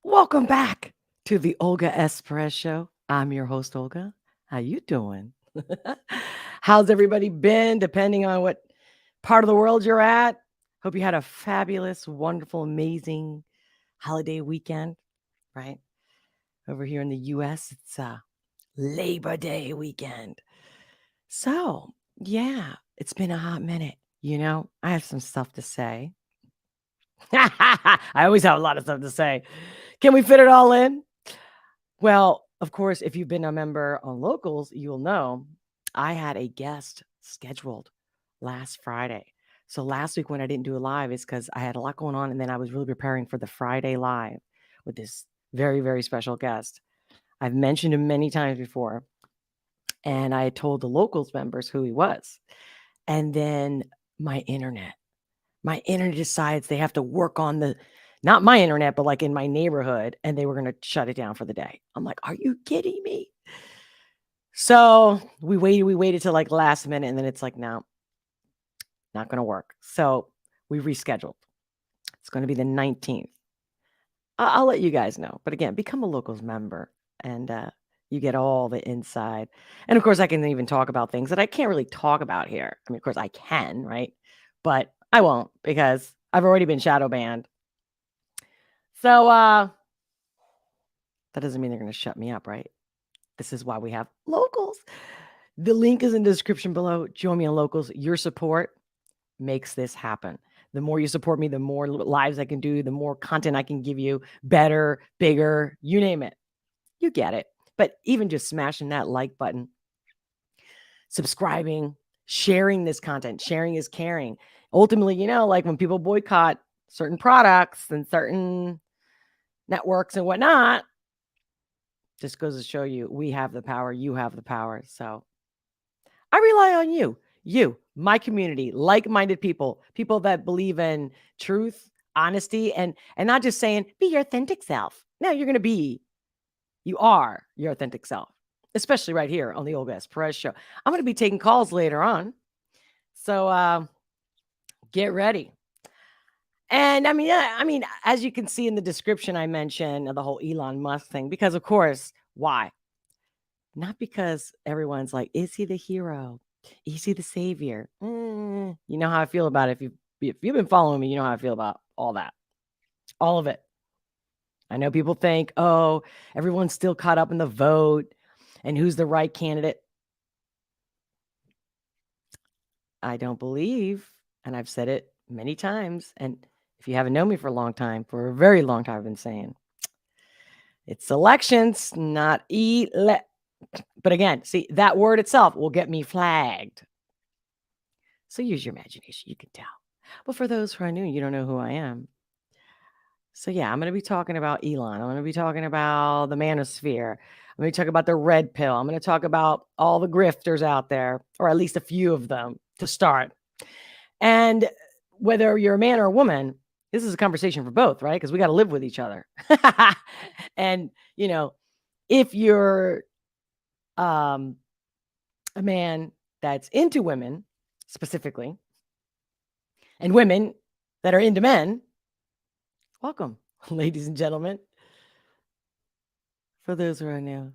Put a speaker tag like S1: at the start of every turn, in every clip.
S1: Welcome back to the Olga S. Pérez Show. I'm your host, Olga. How you doing? How's everybody been, depending on what part of the world you're at? Hope you had a fabulous, wonderful, amazing holiday weekend, right? Over here in the U.S., it's Labor Day weekend. So, yeah, it's been a hot minute. I have some stuff to say. I always have a lot of stuff to say. Can we fit it all in? Well, of course, if you've been a member on Locals, you'll know I had a guest scheduled last Friday. So last week when I didn't do a live, it's because I had a lot going on, and then I was really preparing for the Friday live with this very, very special guest. I've mentioned him many times before, and I had told the Locals members who he was. And then my internet decides they have to work on not my internet, but like in my neighborhood, and they were going to shut it down for the day. I'm like, are you kidding me? So we waited till like last minute, and then it's like, no, not going to work. So we rescheduled. It's going to be the 19th. I'll let you guys know. But again, become a Locals member, and you get all the inside. And of course, I can even talk about things that I can't really talk about here. I mean, of course, I can, right? But I won't, because I've already been shadow banned. So that doesn't mean they're going to shut me up, right? This is why we have Locals. The link is in the description below. Join me on Locals. Your support makes this happen. The more you support me, the more lives I can do, the more content I can give you, better, bigger, you name it. You get it. But even just smashing that like button, subscribing, sharing this content, sharing is caring. Ultimately, like when people boycott certain products and certain networks and whatnot, just goes to show you we have the power, you have the power. So I rely on you, my community, like-minded people that believe in truth, honesty, and not just saying be your authentic self. No, you are your authentic self, especially right here on the Olga S. Pérez Show. I'm going to be taking calls later on. So get ready. And I mean, as you can see in the description, I mentioned the whole Elon Musk thing, because of course, why? Not because everyone's like, is he the hero? Is he the savior? You know how I feel about it. If you've been following me, you know how I feel about all that. All of it. I know people think, oh, everyone's still caught up in the vote and who's the right candidate. I don't believe, and I've said it many times, and if you haven't known me for a long time, for a very long time, I've been saying, it's elections, not But again, see, that word itself will get me flagged. So use your imagination. You can tell. But for those who are new, you don't know who I am. So yeah, I'm going to be talking about Elon. I'm going to be talking about the manosphere. I'm going to talk about the red pill. I'm going to talk about all the grifters out there, or at least a few of them to start. And whether you're a man or a woman, this is a conversation for both, right? Because we got to live with each other. And, if you're a man that's into women specifically, and women that are into men, welcome, ladies and gentlemen. For those who are new,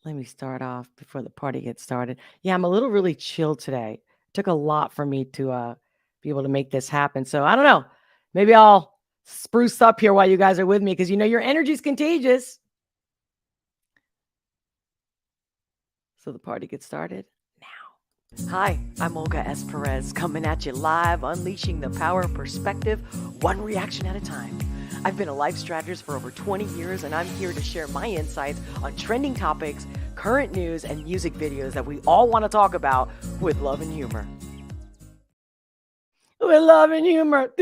S1: let me start off before the party gets started. Yeah, I'm a little really chill today. It took a lot for me to be able to make this happen. So I don't know. Maybe I'll spruce up here while you guys are with me, because your energy is contagious. So the party gets started now. Hi, I'm Olga S. Pérez, coming at you live, unleashing the power of perspective, one reaction at a time. I've been a life strategist for over 20 years, and I'm here to share my insights on trending topics, current news, and music videos that we all want to talk about with love and humor. With love and humor.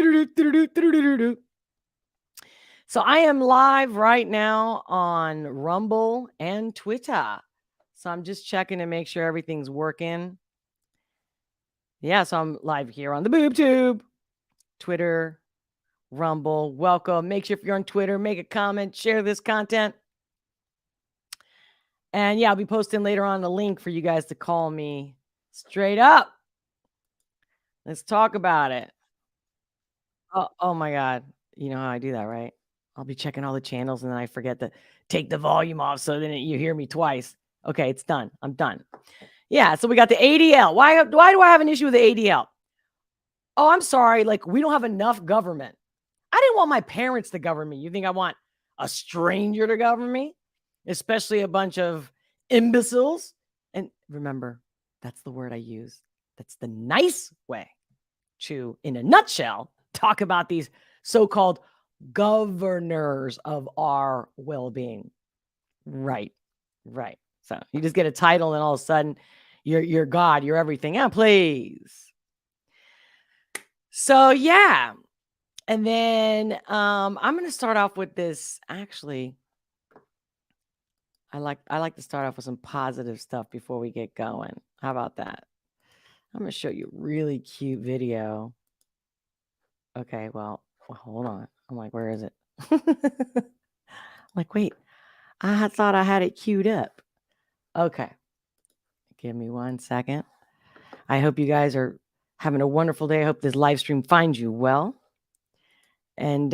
S1: So I am live right now on Rumble and Twitter. So I'm just checking to make sure everything's working. Yeah, so I'm live here on the Boob Tube, Twitter, Rumble. Welcome. Make sure if you're on Twitter, make a comment, share this content. And yeah, I'll be posting later on a link for you guys to call me straight up. Let's talk about it. Oh my God. You know how I do that, right? I'll be checking all the channels and then I forget to take the volume off so then you hear me twice. Okay, it's done. I'm done. Yeah, so we got the ADL. Why do I have an issue with the ADL? Oh, I'm sorry. Like, we don't have enough government. I didn't want my parents to govern me. You think I want a stranger to govern me? Especially a bunch of imbeciles? And remember, that's the word I use. That's the nice way to, in a nutshell, talk about these so-called governors of our well-being. Right. So you just get a title and all of a sudden you're God, you're everything. Yeah, please. So yeah. And then I'm going to start off with this. Actually, I like to start off with some positive stuff before we get going. How about that? I'm going to show you a really cute video. Okay, well, hold on. I'm like, where is it? Like, wait, I thought I had it queued up. Okay. Give me 1 second. I hope you guys are having a wonderful day. I hope this live stream finds you well. And,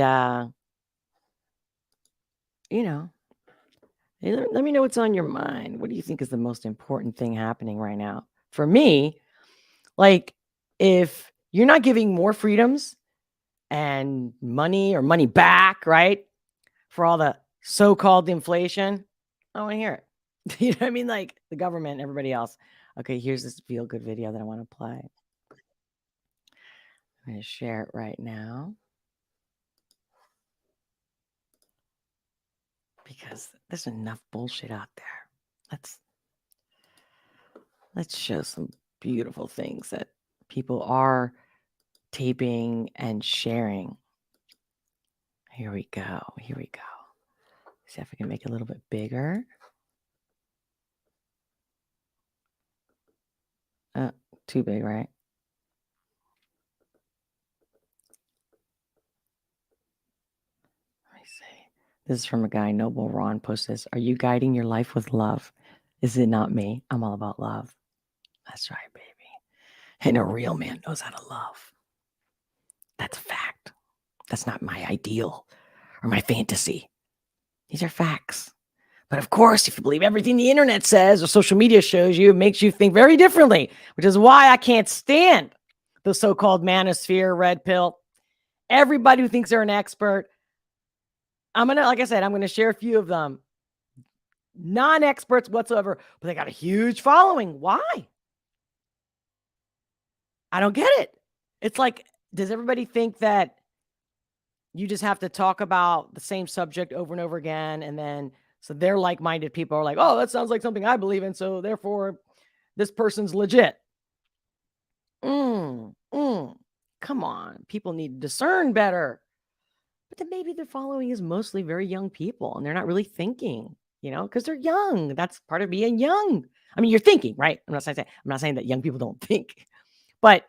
S1: you know, let me know what's on your mind. What do you think is the most important thing happening right now? For me, like, if you're not giving more freedoms and money or money back, right, for all the so-called inflation, I don't want to hear it. You know what I mean? Like the government and everybody else. Okay, here's this feel-good video that I want to play. I'm going to share it right now. Because there's enough bullshit out there. Let's show some beautiful things that people are taping and sharing. Here we go. See if I can make it a little bit bigger. Too big, right? Let me see. This is from a guy, Noble Ron, posts this. Are you guiding your life with love? Is it not me? I'm all about love. That's right, baby. And a real man knows how to love. That's a fact. That's not my ideal or my fantasy. These are facts. But of course, if you believe everything the internet says or social media shows you, it makes you think very differently, which is why I can't stand the so-called manosphere, red pill. Everybody who thinks they're an expert. Like I said, I'm going to share a few of them. Non-experts whatsoever, but they got a huge following. Why? I don't get it. It's like, does everybody think that you just have to talk about the same subject over and over again? And then, so they're like-minded people are like, oh, that sounds like something I believe in. So therefore, this person's legit. Come on. People need to discern better. But then maybe their following is mostly very young people and they're not really thinking, because they're young. That's part of being young. I mean, you're thinking, right? I'm not saying that young people don't think, but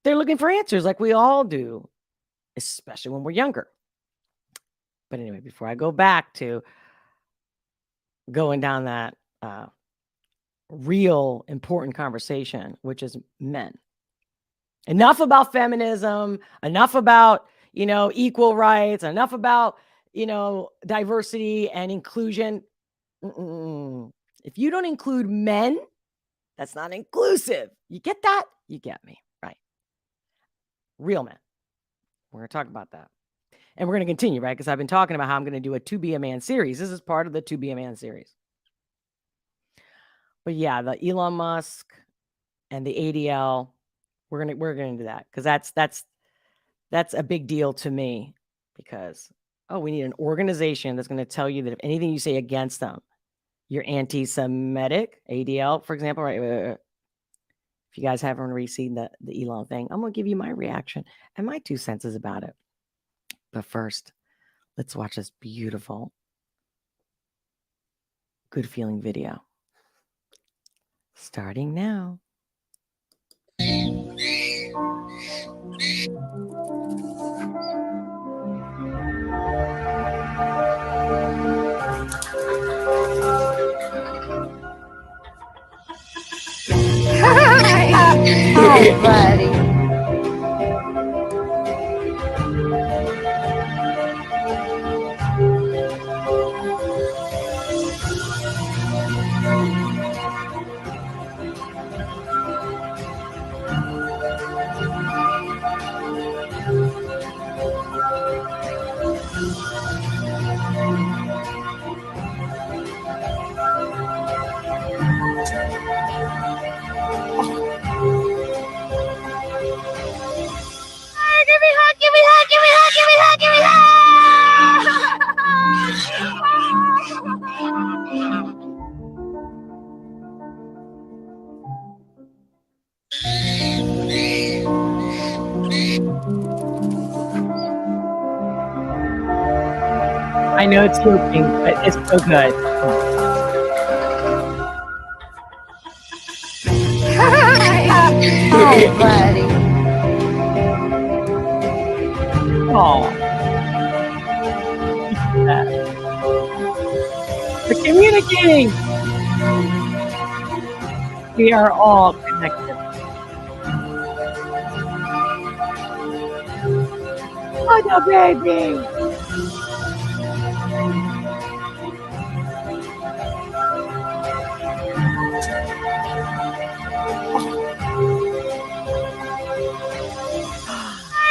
S1: they're looking for answers like we all do, especially when we're younger. But anyway, before I go back to going down that real important conversation, which is men. Enough about feminism, enough about, equal rights, enough about, diversity and inclusion. If you don't include men, that's not inclusive. You get that? You get me, right? Real men. We're going to talk about that. And we're going to continue, right? Because I've been talking about how I'm going to do a To Be a Man series. This is part of the To Be a Man series. But yeah, the Elon Musk and the ADL, we're gonna do that because that's a big deal to me. Because we need an organization that's going to tell you that if anything you say against them, you're anti-Semitic. ADL, for example, right? If you guys haven't already seen the Elon thing, I'm gonna give you my reaction and my 2 cents about it. But first, let's watch this beautiful, good feeling video. Starting now.
S2: Hi, buddy. Give me hug, give me hug, give me hug, give me hug, give me
S1: I know it's looping, but it's so good.
S2: Hi, buddy.
S1: Oh, we're communicating. We are all connected. Oh, no, baby.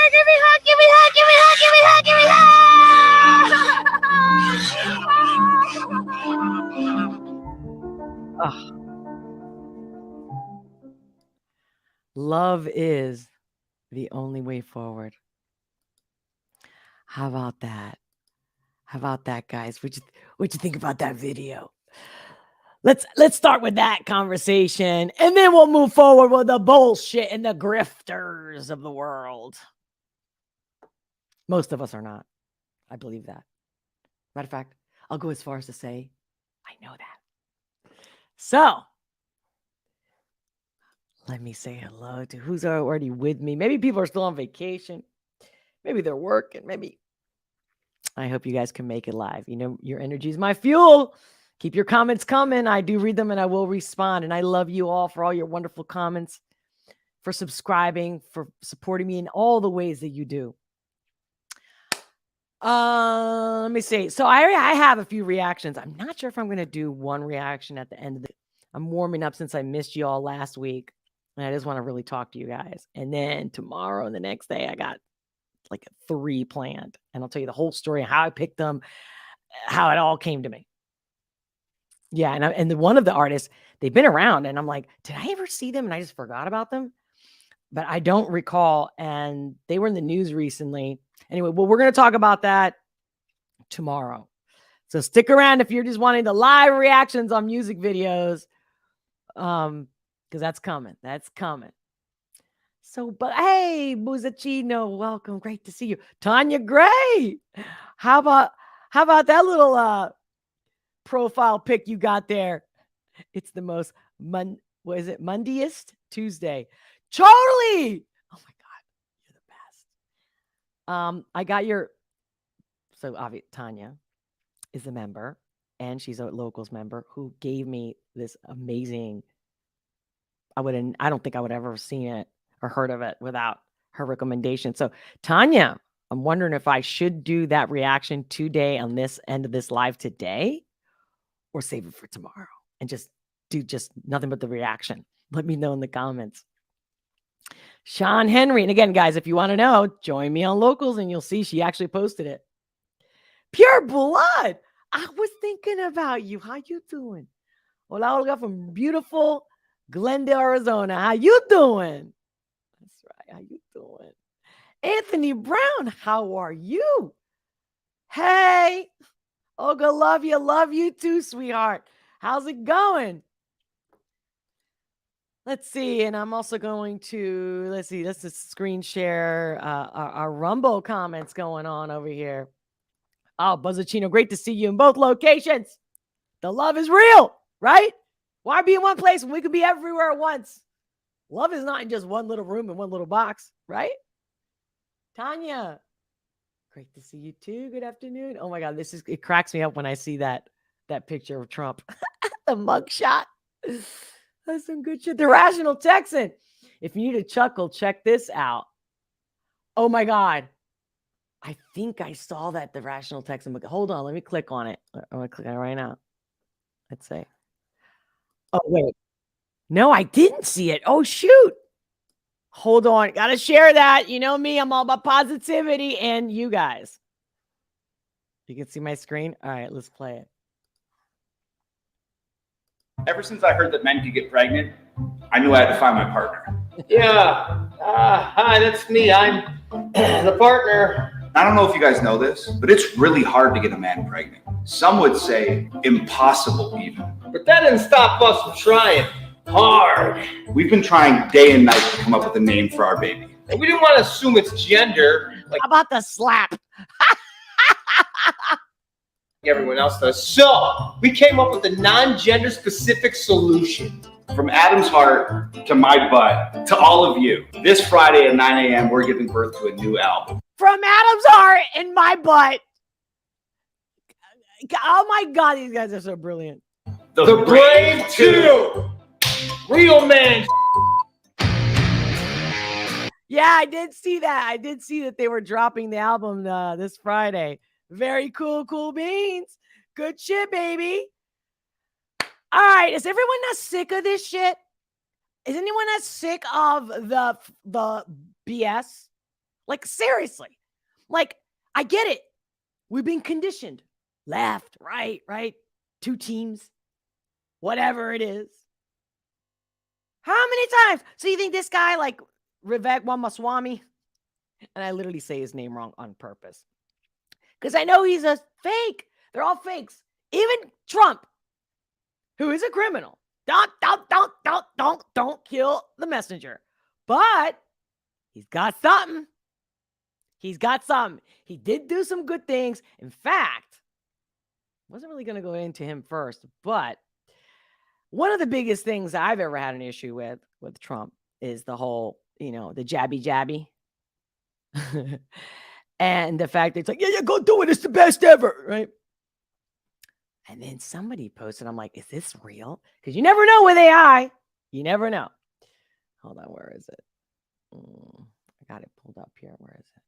S2: Give me hug, give me hug, give me hug, give me hug, give me hug.
S1: Love is the only way forward. How about that? How about that, guys? What'd you think about that video? Let's start with that conversation, and then we'll move forward with the bullshit and the grifters of the world. Most of us are not. I believe that. Matter of fact, I'll go as far as to say, I know that. So, let me say hello to who's already with me. Maybe people are still on vacation. Maybe they're working. Maybe. I hope you guys can make it live. You know, your energy is my fuel. Keep your comments coming. I do read them and I will respond. And I love you all for all your wonderful comments, for subscribing, for supporting me in all the ways that you do. Let me see. So I have a few reactions. I'm not sure if I'm going to do one reaction at the end of the. I'm warming up since I missed you all last week. And I just want to really talk to you guys. And then tomorrow and the next day, I got like 3 planned. And I'll tell you the whole story, how I picked them, how it all came to me. Yeah. And one of the artists, they've been around. And I'm like, did I ever see them? And I just forgot about them. But I don't recall. And they were in the news recently. Anyway, well, we're going to talk about that tomorrow. So stick around if you're just wanting the live reactions on music videos. Because that's coming. That's coming. So, but hey, Buzacchino, welcome. Great to see you. Tanya Gray. How about that little profile pic you got there? It's the most what is it? Mondiest Tuesday. Charlie. Oh my God, you're the best. I got your. So obviously Tanya is a member, and she's a locals member who gave me this amazing. I don't think I would ever have seen it or heard of it without her recommendation. So Tanya, I'm wondering if I should do that reaction today on this end of this live today, or save it for tomorrow and just do nothing but the reaction. Let me know in the comments. Sean Henry. And again, guys, if you want to know, join me on Locals and you'll see she actually posted it. Pure Blood. I was thinking about you. How you doing? Hola, Olga from beautiful Glendale, Arizona. How you doing? That's right. How you doing? Anthony Brown. How are you? Hey, Olga, love you too, sweetheart. How's it going? Let's see. And I'm also going to, let's just screen share our Rumble comments going on over here. Oh, Buzzacchino, great to see you in both locations. The love is real, right? Why be in one place when we could be everywhere at once? Love is not in just one little room in one little box, right? Tanya, great to see you too. Good afternoon. Oh my God, it cracks me up when I see that picture of Trump, the mugshot. That's some good shit. The Rational Texan. If you need a chuckle, check this out. Oh my God. I think I saw that the Rational Texan book. Hold on, let me click on it. I'm gonna click on it right now. Let's see. Oh, wait. No, I didn't see it. Oh, shoot. Hold on. Gotta share that. You know me, I'm all about positivity and you guys. You can see my screen? All right, let's play it.
S3: Ever since I heard that men could get pregnant, I knew I had to find my partner.
S4: Yeah. Hi, that's me. I'm the partner.
S3: I don't know if you guys know this, but it's really hard to get a man pregnant. Some would say impossible even.
S4: But that didn't stop us from trying hard.
S3: We've been trying day and night to come up with a name for our baby.
S4: And we didn't want to assume its gender like
S1: How about the slap?
S4: everyone else does. So we came up with a non-gender specific solution.
S3: From Adam's heart to my butt to all of you, this Friday at 9 a.m., we're giving birth to a new album.
S1: From Adam's heart and my butt. Oh my God, these guys are so brilliant.
S4: The Brave 2. Real man.
S1: Yeah, I did see that. I did see that they were dropping the album this Friday. Very cool beans. Good shit, baby. All right, is everyone not sick of this shit? Is anyone not sick of the BS? Like, seriously. Like, I get it. We've been conditioned. Left, right, two teams, whatever it is. How many times? So you think this guy, like Vivek Ramaswamy, and I literally say his name wrong on purpose, because I know he's a fake. They're all fakes. Even Trump, who is a criminal. Don't kill the messenger. But he's got something. He's got something. He did do some good things. In fact, wasn't really going to go into him first, but one of the biggest things I've ever had an issue with Trump is the whole, the jabby. And the fact that it's like, yeah, go do it. It's the best ever, right? And then somebody posted, I'm like, is this real? Because you never know with AI. You never know. Hold on, where is it? I got it pulled up here. Where is it?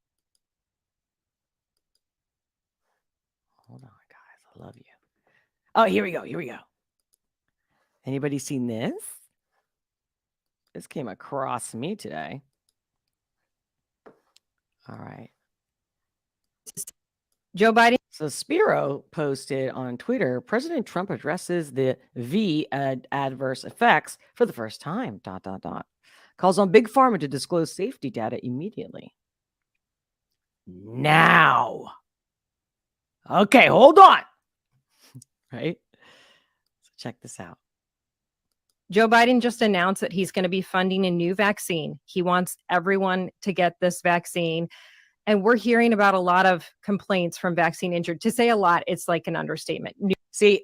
S1: Hold on, guys. I love you. Oh, here we go. Anybody seen this? This came across me today. All right.
S5: Joe Biden.
S1: So Spiro posted on Twitter, President Trump addresses the adverse effects for the first time, ... Calls on Big Pharma to disclose safety data immediately. Now. Okay, hold on. Right? So check this out.
S5: Joe Biden just announced that he's going to be funding a new vaccine. He wants everyone to get this vaccine. And we're hearing about a lot of complaints from vaccine injured. To say a lot, it's like an understatement.
S1: See,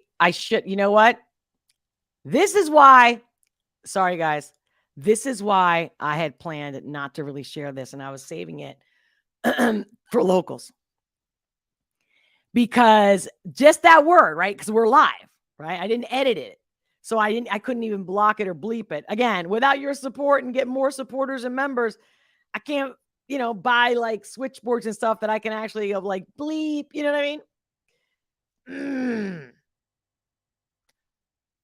S1: you know what? This is why, sorry guys, this is why I had planned not to really share this, and I was saving it for locals. Because just that word, right? Because we're live, right? I didn't edit it. So I couldn't even block it or bleep it. Again, without your support and get more supporters and members, I can't, buy like switchboards and stuff that I can actually like bleep, you know what I mean?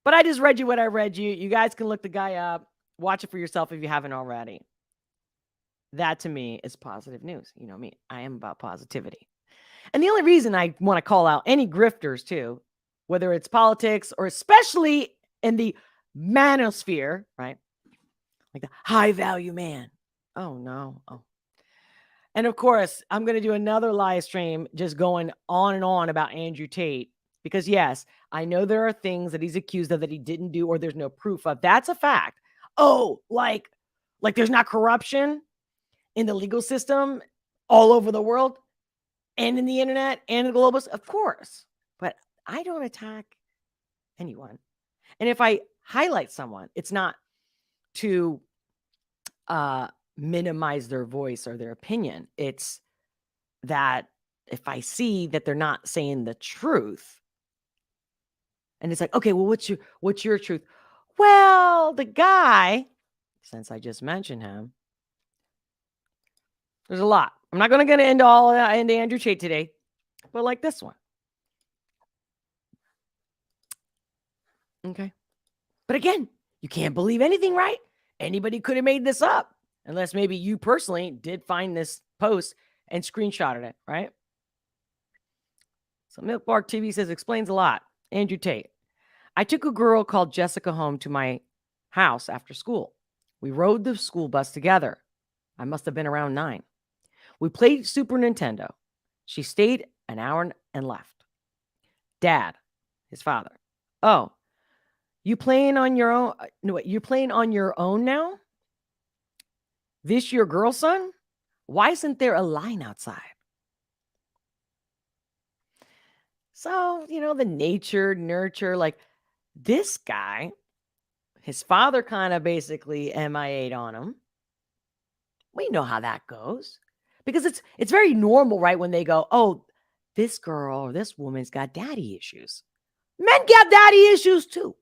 S1: But I just read you what I read you. You guys can look the guy up, watch it for yourself if you haven't already. That to me is positive news. You know me, I am about positivity. And the only reason I want to call out any grifters too, whether it's politics or especially in the manosphere, right? Like the high value man. Oh no. Oh. And of course, I'm going to do another live stream just going on and on about Andrew Tate. Because yes, I know there are things that he's accused of that he didn't do or there's no proof of. That's a fact. Oh, like there's not corruption in the legal system all over the world and in the internet and in the globals? Of course. But I don't attack anyone. And if I highlight someone, it's not to minimize their voice or their opinion. It's that if I see that they're not saying the truth, and it's like, okay, well, what's your truth? Well, the guy, since I just mentioned him, there's a lot. I'm not going to get into all into Andrew Tate today, but like this one. Okay. But again, you can't believe anything, right? Anybody could have made this up, unless maybe you personally did find this post and screenshotted it, right? So Milk Bar TV says, explains a lot. Andrew Tate. I took a girl called Jessica home to my house after school. We rode the school bus together. I must have been around 9. We played Super Nintendo. She stayed an hour and left. Dad, his father. Oh, you playing on your own? No, wait, you're playing on your own now? This your girl, son? Why isn't there a line outside? So, the nature, nurture, like this guy, his father kind of basically MIA'd on him. We know how that goes because it's very normal, right? When they go, oh, this girl or this woman's got daddy issues. Men got daddy issues too.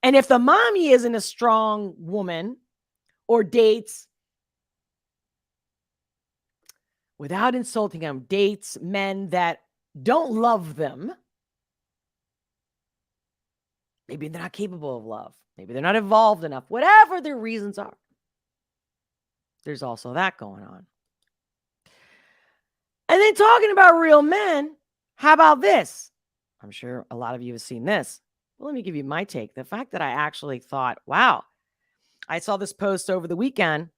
S1: And if the mommy isn't a strong woman or dates, without insulting them, dates men that don't love them, maybe they're not capable of love. Maybe they're not evolved enough. Whatever their reasons are. There's also that going on. And then talking about real men, how about this? I'm sure a lot of you have seen this. Well, let me give you my take. The fact that I actually thought, wow, I saw this post over the weekend.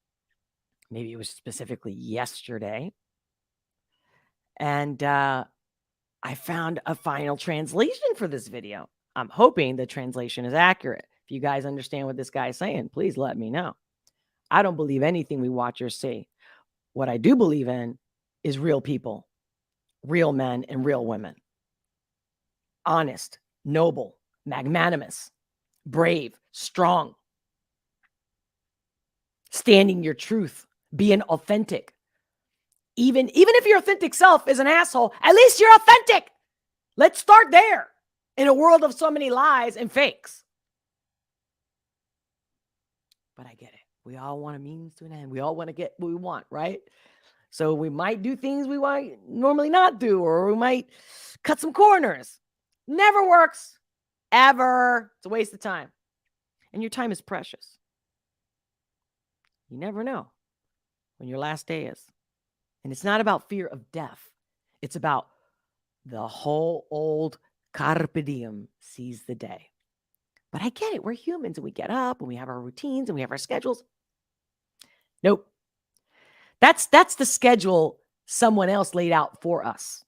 S1: Maybe it was specifically yesterday. And I found a final translation for this video. I'm hoping the translation is accurate. If you guys understand what this guy is saying, please let me know. I don't believe anything we watch or see. What I do believe in is real people, real men and real women. Honest, noble, magnanimous, brave, strong. Standing your truth, being authentic. Even if your authentic self is an asshole, at least you're authentic. Let's start there in a world of so many lies and fakes. But I get it. We all want a means to an end. We all want to get what we want, right? So we might do things we might normally not do, or we might cut some corners. Never works, ever. It's a waste of time. And your time is precious. You never know when your last day is. And it's not about fear of death. It's about the whole old carpe diem, seize the day. But I get it. We're humans and we get up and we have our routines and we have our schedules. Nope. That's the schedule someone else laid out for us.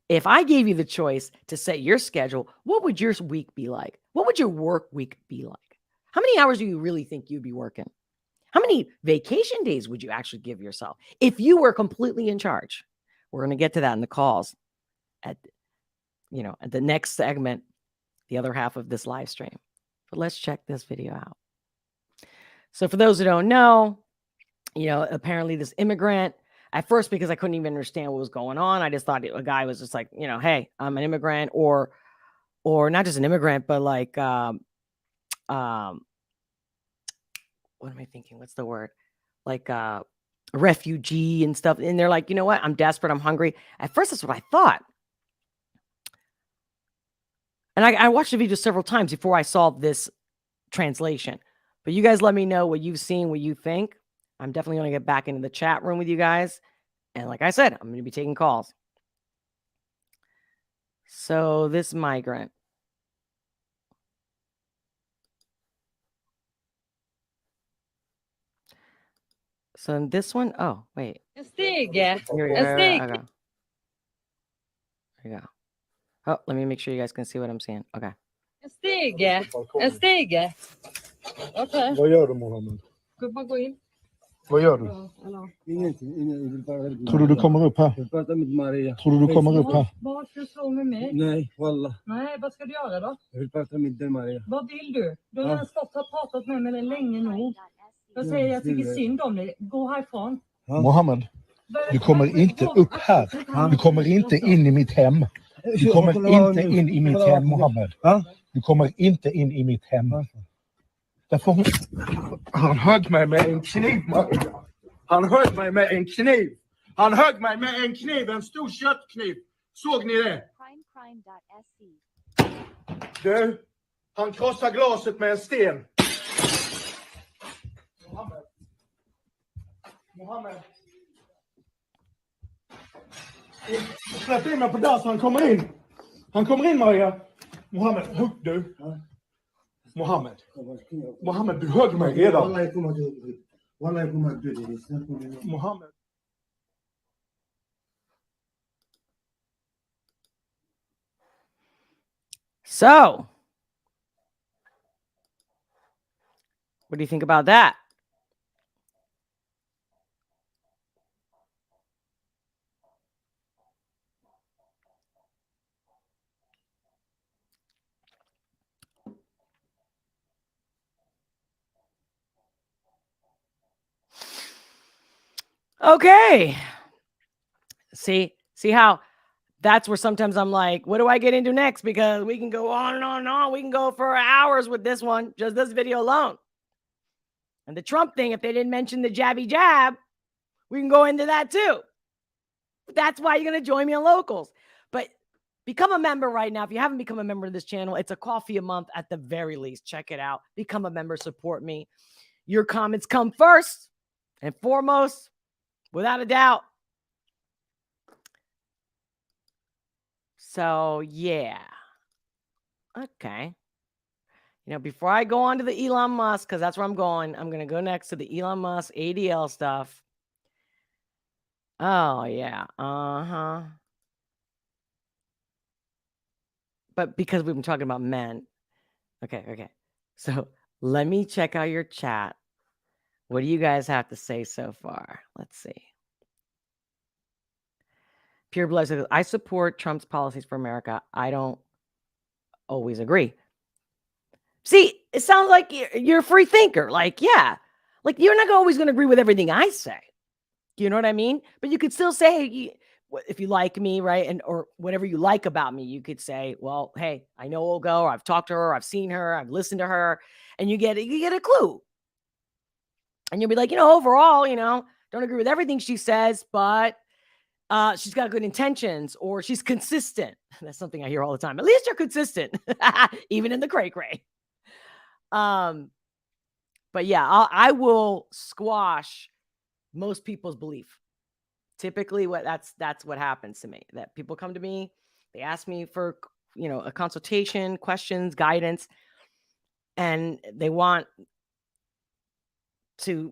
S1: If I gave you the choice to set your schedule, what would your week be like? What would your work week be like? How many hours do you really think you'd be working? How many vacation days would you actually give yourself if you were completely in charge? We're going to get to that in the calls at the next segment, the other half of this live stream. But let's check this video out. So for those who don't know, apparently this immigrant, at first, because I couldn't even understand what was going on, I just thought a guy was just like, hey, I'm an immigrant, or not just an immigrant, but like, what am I thinking? What's the word? Like a refugee and stuff. And they're like, you know what? I'm desperate. I'm hungry. At first, that's what I thought. And I watched the video several times before I saw this translation. But you guys let me know what you've seen, what you think. I'm definitely going to get back into the chat room with you guys. And like I said, I'm going to be taking calls. So this migrant. So in this one, oh, wait.
S2: Stig.
S1: Here we go.
S2: Stig.
S1: There you go. Oh, let me make sure you guys can see what I'm seeing. Okay.
S2: Stig. Stig. Okej.
S6: Vad gör du, Mohammed?
S2: Ska man gå in?
S6: Vad gör du?
S7: Ingenting.
S6: Tror du kommer upp här?
S7: Jag pratar med Maria.
S6: Tror du kommer upp här?
S2: Vad ska du slå med mig?
S7: Nej, wallah.
S2: Nej, vad ska du göra då?
S7: Jag vill prata med dig, Maria.
S2: Vad vill du? Du har stått och pratat med mig länge nog. Jag säger jag tycker synd om dig. Gå härifrån.
S6: Mohammed, du kommer inte upp här. Du kommer inte in i mitt hem. Du kommer inte in i mitt hem, Mohammed. Du kommer inte in i mitt hem. Därför han högg mig med en kniv, Maria. Han högg mig med en kniv. Han högg mig med en kniv, en stor köttkniv. Såg ni det? Du, han krossar glaset med en sten. Mohammed. Släpp in mig på där så han kommer in. Han kommer in, Maria. Mohammed, hugg du. Mohammed, du högg mig redan. Mohammed.
S1: So, what do you think about that? Okay. See how that's where sometimes I'm like, what do I get into next? Because we can go on and on and on. We can go for hours with this one, just this video alone. And the Trump thing, if they didn't mention the jabby jab, we can go into that too. That's why you're going to join me on Locals. But become a member right now. If you haven't become a member of this channel, it's a coffee a month at the very least. Check it out. Become a member. Support me. Your comments come first and foremost, without a doubt. So, yeah. Okay. You know, before I go on to the Elon Musk, because that's where I'm going to go next to the Elon Musk ADL stuff. Oh, yeah. Uh-huh. But because we've been talking about men. Okay. So, let me check out your chat. What do you guys have to say so far? Let's see. Pure Blood says, I support Trump's policies for America. I don't always agree. See, it sounds like you're a free thinker. Like, yeah. Like, you're not always going to agree with everything I say. You know what I mean? But you could still say, if you like me, right? And or whatever you like about me, you could say, well, hey, I know Olga, or I've talked to her, I've seen her, I've listened to her. And you get a clue. And you'll be like, overall, don't agree with everything she says, but she's got good intentions, or she's consistent. That's something I hear all the time. At least you're consistent, even in the cray-cray. But yeah, I will squash most people's belief. Typically, that's what happens to me. That people come to me, they ask me for a consultation, questions, guidance, and they want to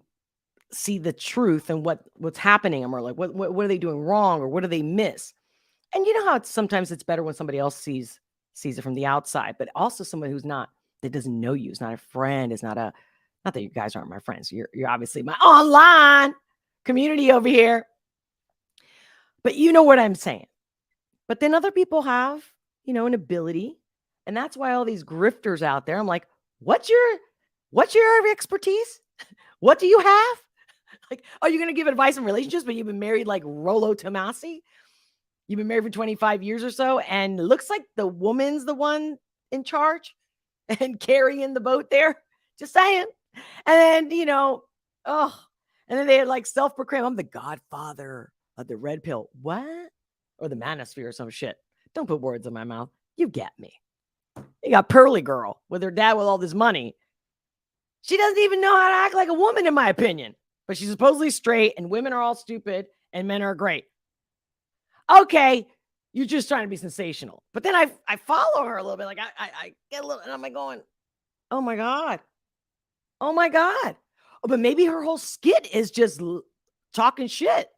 S1: see the truth and what's happening, or like what are they doing wrong, or what do they miss? And you know how sometimes it's better when somebody else sees it from the outside, but also someone that doesn't know you, is not a friend, is not that you guys aren't my friends. You're obviously my online community over here. But you know what I'm saying. But then other people have, an ability, and that's why all these grifters out there, I'm like, what's your expertise? What do you have? Like, are you going to give advice in relationships, but you've been married like Rollo Tomassi? You've been married for 25 years or so, and it looks like the woman's the one in charge and carrying the boat there. Just saying. And then, and then they had like self-proclaimed, I'm the godfather of the red pill. What? Or the manosphere or some shit. Don't put words in my mouth. You get me. You got Pearly Girl with her dad with all this money. She doesn't even know how to act like a woman, in my opinion. But she's supposedly straight, and women are all stupid, and men are great. Okay, you're just trying to be sensational. But then I follow her a little bit. Like, I get a little, and I'm like going, oh my God. Oh my God. Oh, but maybe her whole skit is just talking shit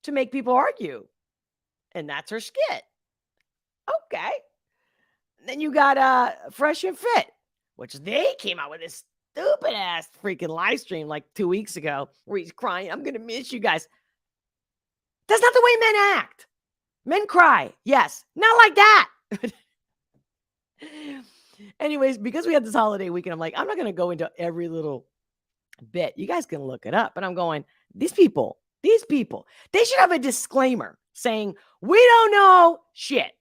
S1: to make people argue. And that's her skit. Okay. And then you got Fresh and Fit, which they came out with this stupid ass freaking live stream like 2 weeks ago where he's crying. I'm going to miss you guys. That's not the way men act. Men cry. Yes. Not like that. Anyways, because we had this holiday weekend, I'm like, I'm not going to go into every little bit. You guys can look it up. But I'm going, these people, they should have a disclaimer saying, we don't know shit.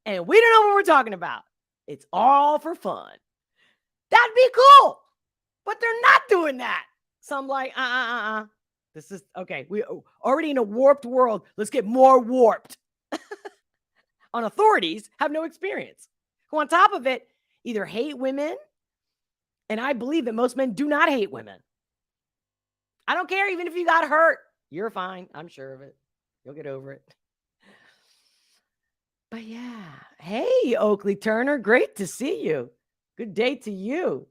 S1: And we don't know what we're talking about. It's all for fun. That'd be cool. But they're not doing that. So I'm like, This is, okay, we already in a warped world. Let's get more warped. On authorities, have no experience. Who on top of it, either hate women, and I believe that most men do not hate women. I don't care, even if you got hurt. You're fine. I'm sure of it. You'll get over it. But yeah. Hey, Oakley Turner. Great to see you. Good day to you.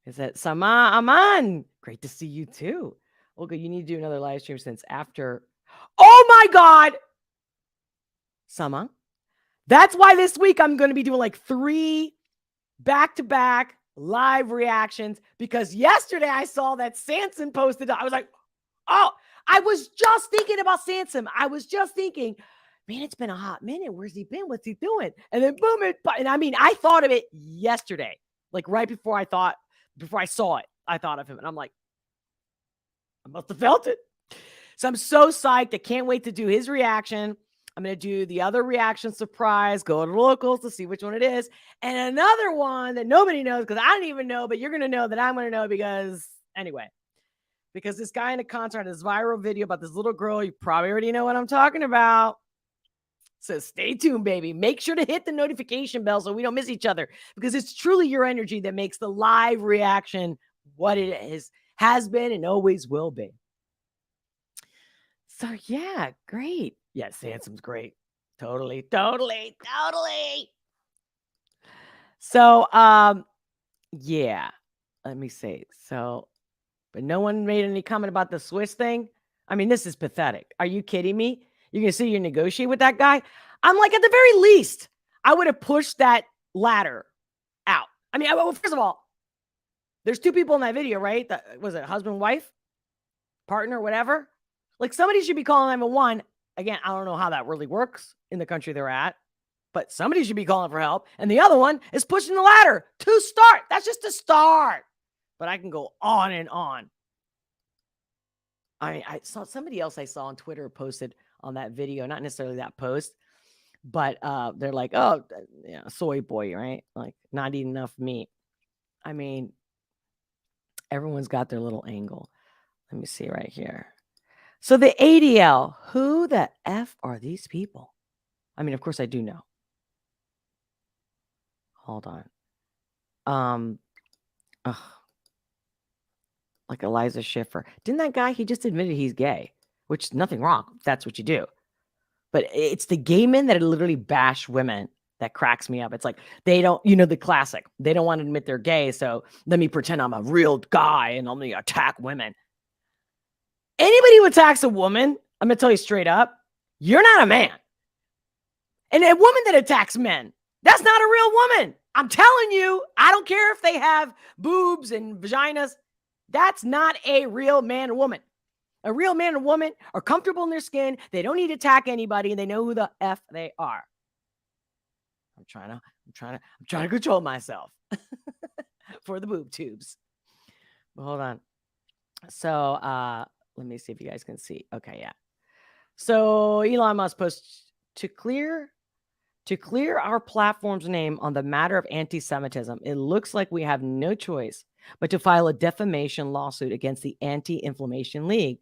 S1: Is that Sama Aman? Great to see you too. Olga, you need to do another live stream since after. Oh my God. Sama. That's why this week I'm going to be doing like 3 back-to-back live reactions, because yesterday I saw that Sansom posted. I was like, oh, I was just thinking about Sansom. I was just thinking, man, it's been a hot minute. Where's he been? What's he doing? And then boom, and I mean, I thought of it yesterday, like right before I saw it, I thought of him, and I'm like, I must have felt it. So I'm so psyched. I can't wait to do his reaction. I'm going to do the other reaction surprise, go to the locals to see which one it is. And another one that nobody knows, because I don't even know, but you're going to know that I'm going to know because this guy in a concert had this viral video about this little girl. You probably already know what I'm talking about. So stay tuned, baby. Make sure to hit the notification bell so we don't miss each other, because it's truly your energy that makes the live reaction what it has been and always will be. So yeah, great. Yeah, Sansom's great. Totally. So, yeah, let me see. So, but no one made any comment about the Swiss thing. I mean, this is pathetic. Are you kidding me? You're going to sit here and negotiate with that guy? I'm like, at the very least, I would have pushed that ladder out. I mean, well, first of all, there's 2 people in that video, right? That was it, husband, wife, partner, whatever. Like, somebody should be calling 911. Again, I don't know how that really works in the country they're at, but somebody should be calling for help. And the other one is pushing the ladder to start. That's just a start. But I can go on and on. I saw somebody else I saw on Twitter posted on that video, not necessarily that post, but they're like, oh, yeah, soy boy, right? Like, not eating enough meat. I mean, everyone's got their little angle. Let me see right here. So the ADL, who the F are these people? I mean, of course I do know. Hold on. Like Eliza Schiffer. Didn't that guy, he just admitted he's gay, which is nothing wrong if that's what you do. But it's the gay men that literally bash women that cracks me up. It's like, they don't, the classic. They don't want to admit they're gay, so let me pretend I'm a real guy and I'm going to attack women. Anybody who attacks a woman, I'm going to tell you straight up, you're not a man. And a woman that attacks men, that's not a real woman. I'm telling you, I don't care if they have boobs and vaginas. That's not a real man or woman. A real man or woman are comfortable in their skin. They don't need to attack anybody, and they know who the F they are. I'm trying to control myself for the boob tubes. But hold on. So, let me see if you guys can see. Okay, yeah. So Elon Musk posts to clear our platform's name on the matter of anti-Semitism. It looks like we have no choice but to file a defamation lawsuit against the Anti-Inflammation League.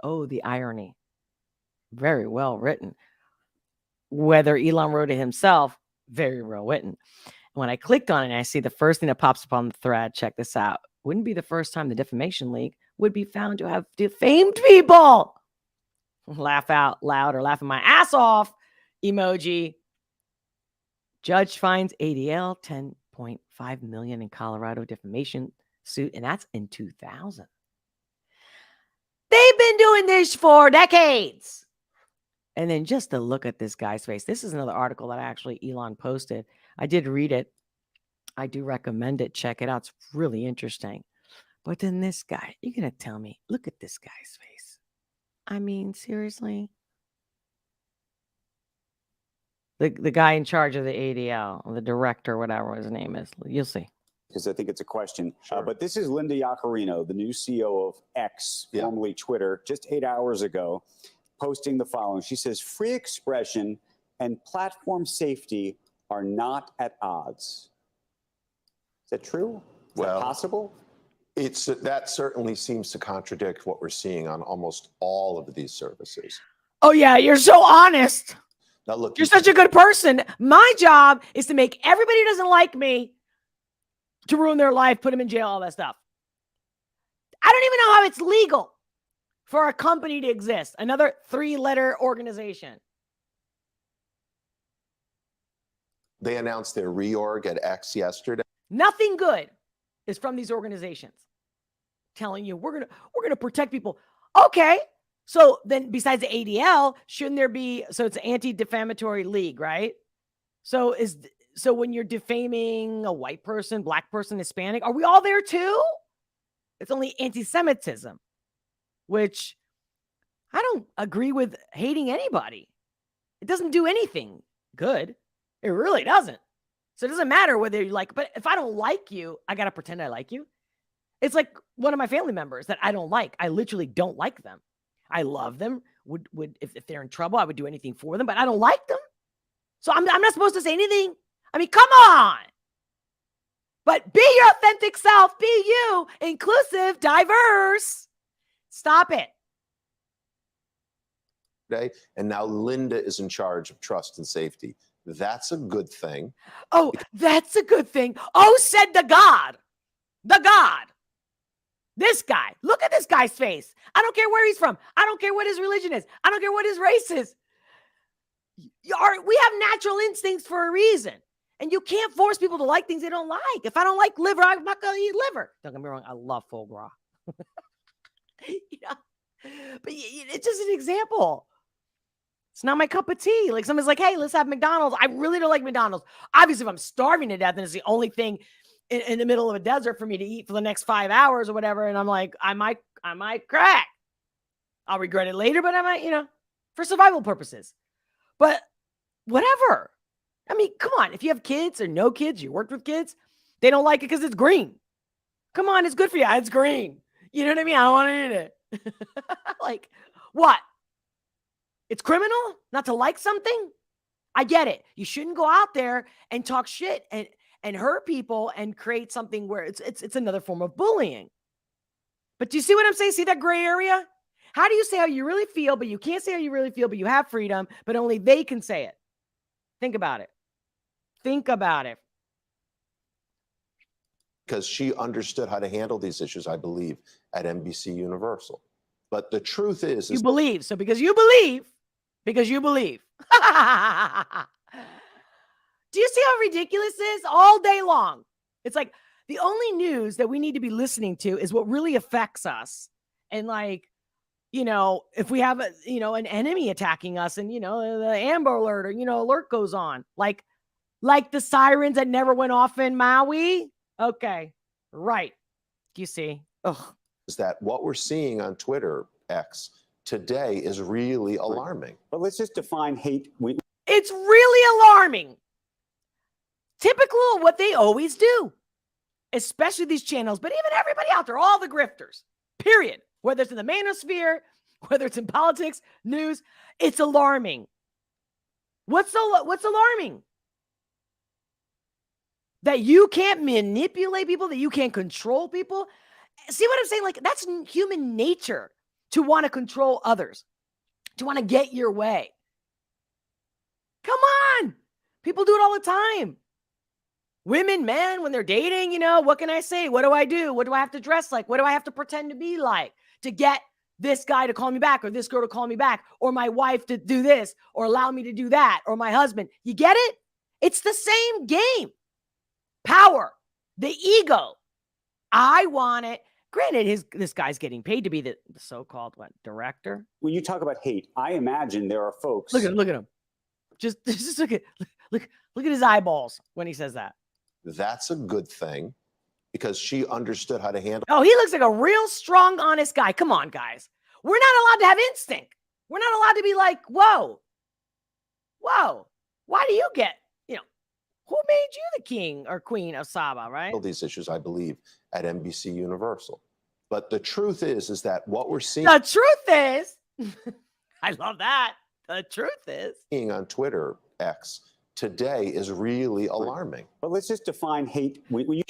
S1: Oh, the irony. Very well written. Whether Elon wrote it himself, very well written. When I clicked on it, I see the first thing that pops up on the thread. Check this out. Wouldn't be the first time the Defamation League would be found to have defamed people. Laugh out loud or laughing my ass off emoji. Judge finds ADL $10.5 million in Colorado defamation suit, and that's in 2000. They've been doing this for decades. And then just to look at this guy's face. This is another article that actually Elon posted. I did read it. I do recommend it. Check it out. It's really interesting. But then this guy, you're going to tell me, look at this guy's face. I mean, seriously? The guy in charge of the ADL, or the director, whatever his name is. You'll see.
S8: Because I think it's a question.
S9: Sure.
S8: But this is Linda Yaccarino, the new CEO of X, formerly Twitter, just 8 hours ago, posting the following. She says, free expression and platform safety are not at odds. Is that true? Is that possible?
S9: That certainly seems to contradict what we're seeing on almost all of these services.
S1: Oh, yeah, you're so honest.
S9: Now, look,
S1: You're such a good person. My job is to make everybody who doesn't like me to ruin their life, put them in jail, all that stuff. I don't even know how it's legal. for a company to exist. Another 3-letter organization.
S9: They announced their reorg at X yesterday.
S1: Nothing good is from these organizations telling you we're gonna protect people. Okay, so then besides the ADL, shouldn't there be? So it's an anti-defamatory league, right? So when you're defaming a white person, black person, Hispanic, are we all there too? It's only anti-Semitism, which I don't agree with. Hating anybody, it doesn't do anything good. It really doesn't. So it doesn't matter whether you like, but if I don't like you, I got to pretend I like you. It's like one of my family members that I don't like. I literally don't like them. I love them. If they're in trouble, I would do anything for them, but I don't like them. So I'm not supposed to say anything. I mean, come on. But be your authentic self. Be you. Inclusive, diverse. Stop it.
S9: Today, and now Linda is in charge of trust and safety. That's a good thing.
S1: Oh, that's a good thing. Oh, said the God. The God. This guy. Look at this guy's face. I don't care where he's from. I don't care what his religion is. I don't care what his race is. We have natural instincts for a reason. And you can't force people to like things they don't like. If I don't like liver, I'm not going to eat liver. Don't get me wrong. I love foie gras. But it's just an example. It's not my cup of tea. Like someone's like, hey, let's have McDonald's. I really don't like McDonald's. Obviously, if I'm starving to death and it's the only thing in the middle of a desert for me to eat for the next 5 hours or whatever, and I'm like, I might crack. I'll regret it later, but I might, for survival purposes. But whatever. I mean, come on. If you have kids or no kids, you worked with kids, they don't like it because it's green. Come on, it's good for you. It's green. You know what I mean? I don't want to eat it. Like, what? It's criminal not to like something? I get it. You shouldn't go out there and talk shit and hurt people and create something where it's another form of bullying. But do you see what I'm saying? See that gray area? How do you say how you really feel, but you can't say how you really feel, but you have freedom, but only they can say it? Think about it. Think about it.
S9: Because she understood how to handle these issues, I believe, at NBC Universal. But the truth is
S1: you believe. So because you believe. Do you see how ridiculous this is? All day long. It's like the only news that we need to be listening to is what really affects us. And like, if we have an enemy attacking us and, the Amber Alert or, alert goes on, like the sirens that never went off in Maui. Okay. Right. You see,
S9: is that what we're seeing on Twitter, X, today is really alarming.
S8: But let's just define hate.
S1: It's really alarming. Typical of what they always do, especially these channels, but even everybody out there, all the grifters, period. Whether it's in the manosphere, whether it's in politics, news, it's alarming. What's alarming? That you can't manipulate people, that you can't control people. See what I'm saying? Like, that's human nature to want to control others, to want to get your way. Come on. People do it all the time. Women, men, when they're dating, what can I say? What do I do? What do I have to dress like? What do I have to pretend to be like to get this guy to call me back or this girl to call me back or my wife to do this or allow me to do that or my husband? You get it? It's the same game. Power, the ego. I want it. Granted, this guy's getting paid to be the so-called director.
S8: When you talk about hate, I imagine there are folks.
S1: Look at him. Just look at his eyeballs when he says that.
S9: That's a good thing because she understood how to handle.
S1: Oh, he looks like a real strong, honest guy. Come on, guys. We're not allowed to have instinct. We're not allowed to be like, whoa. Why do you get, who made you the king or queen of Saba, right?
S9: These issues, I believe, at NBC Universal. But the truth is that what we're seeing.
S1: The truth is, I love that. The truth is.
S9: Seeing on Twitter, X, today is really alarming.
S8: But let's just define hate.
S1: He doesn't even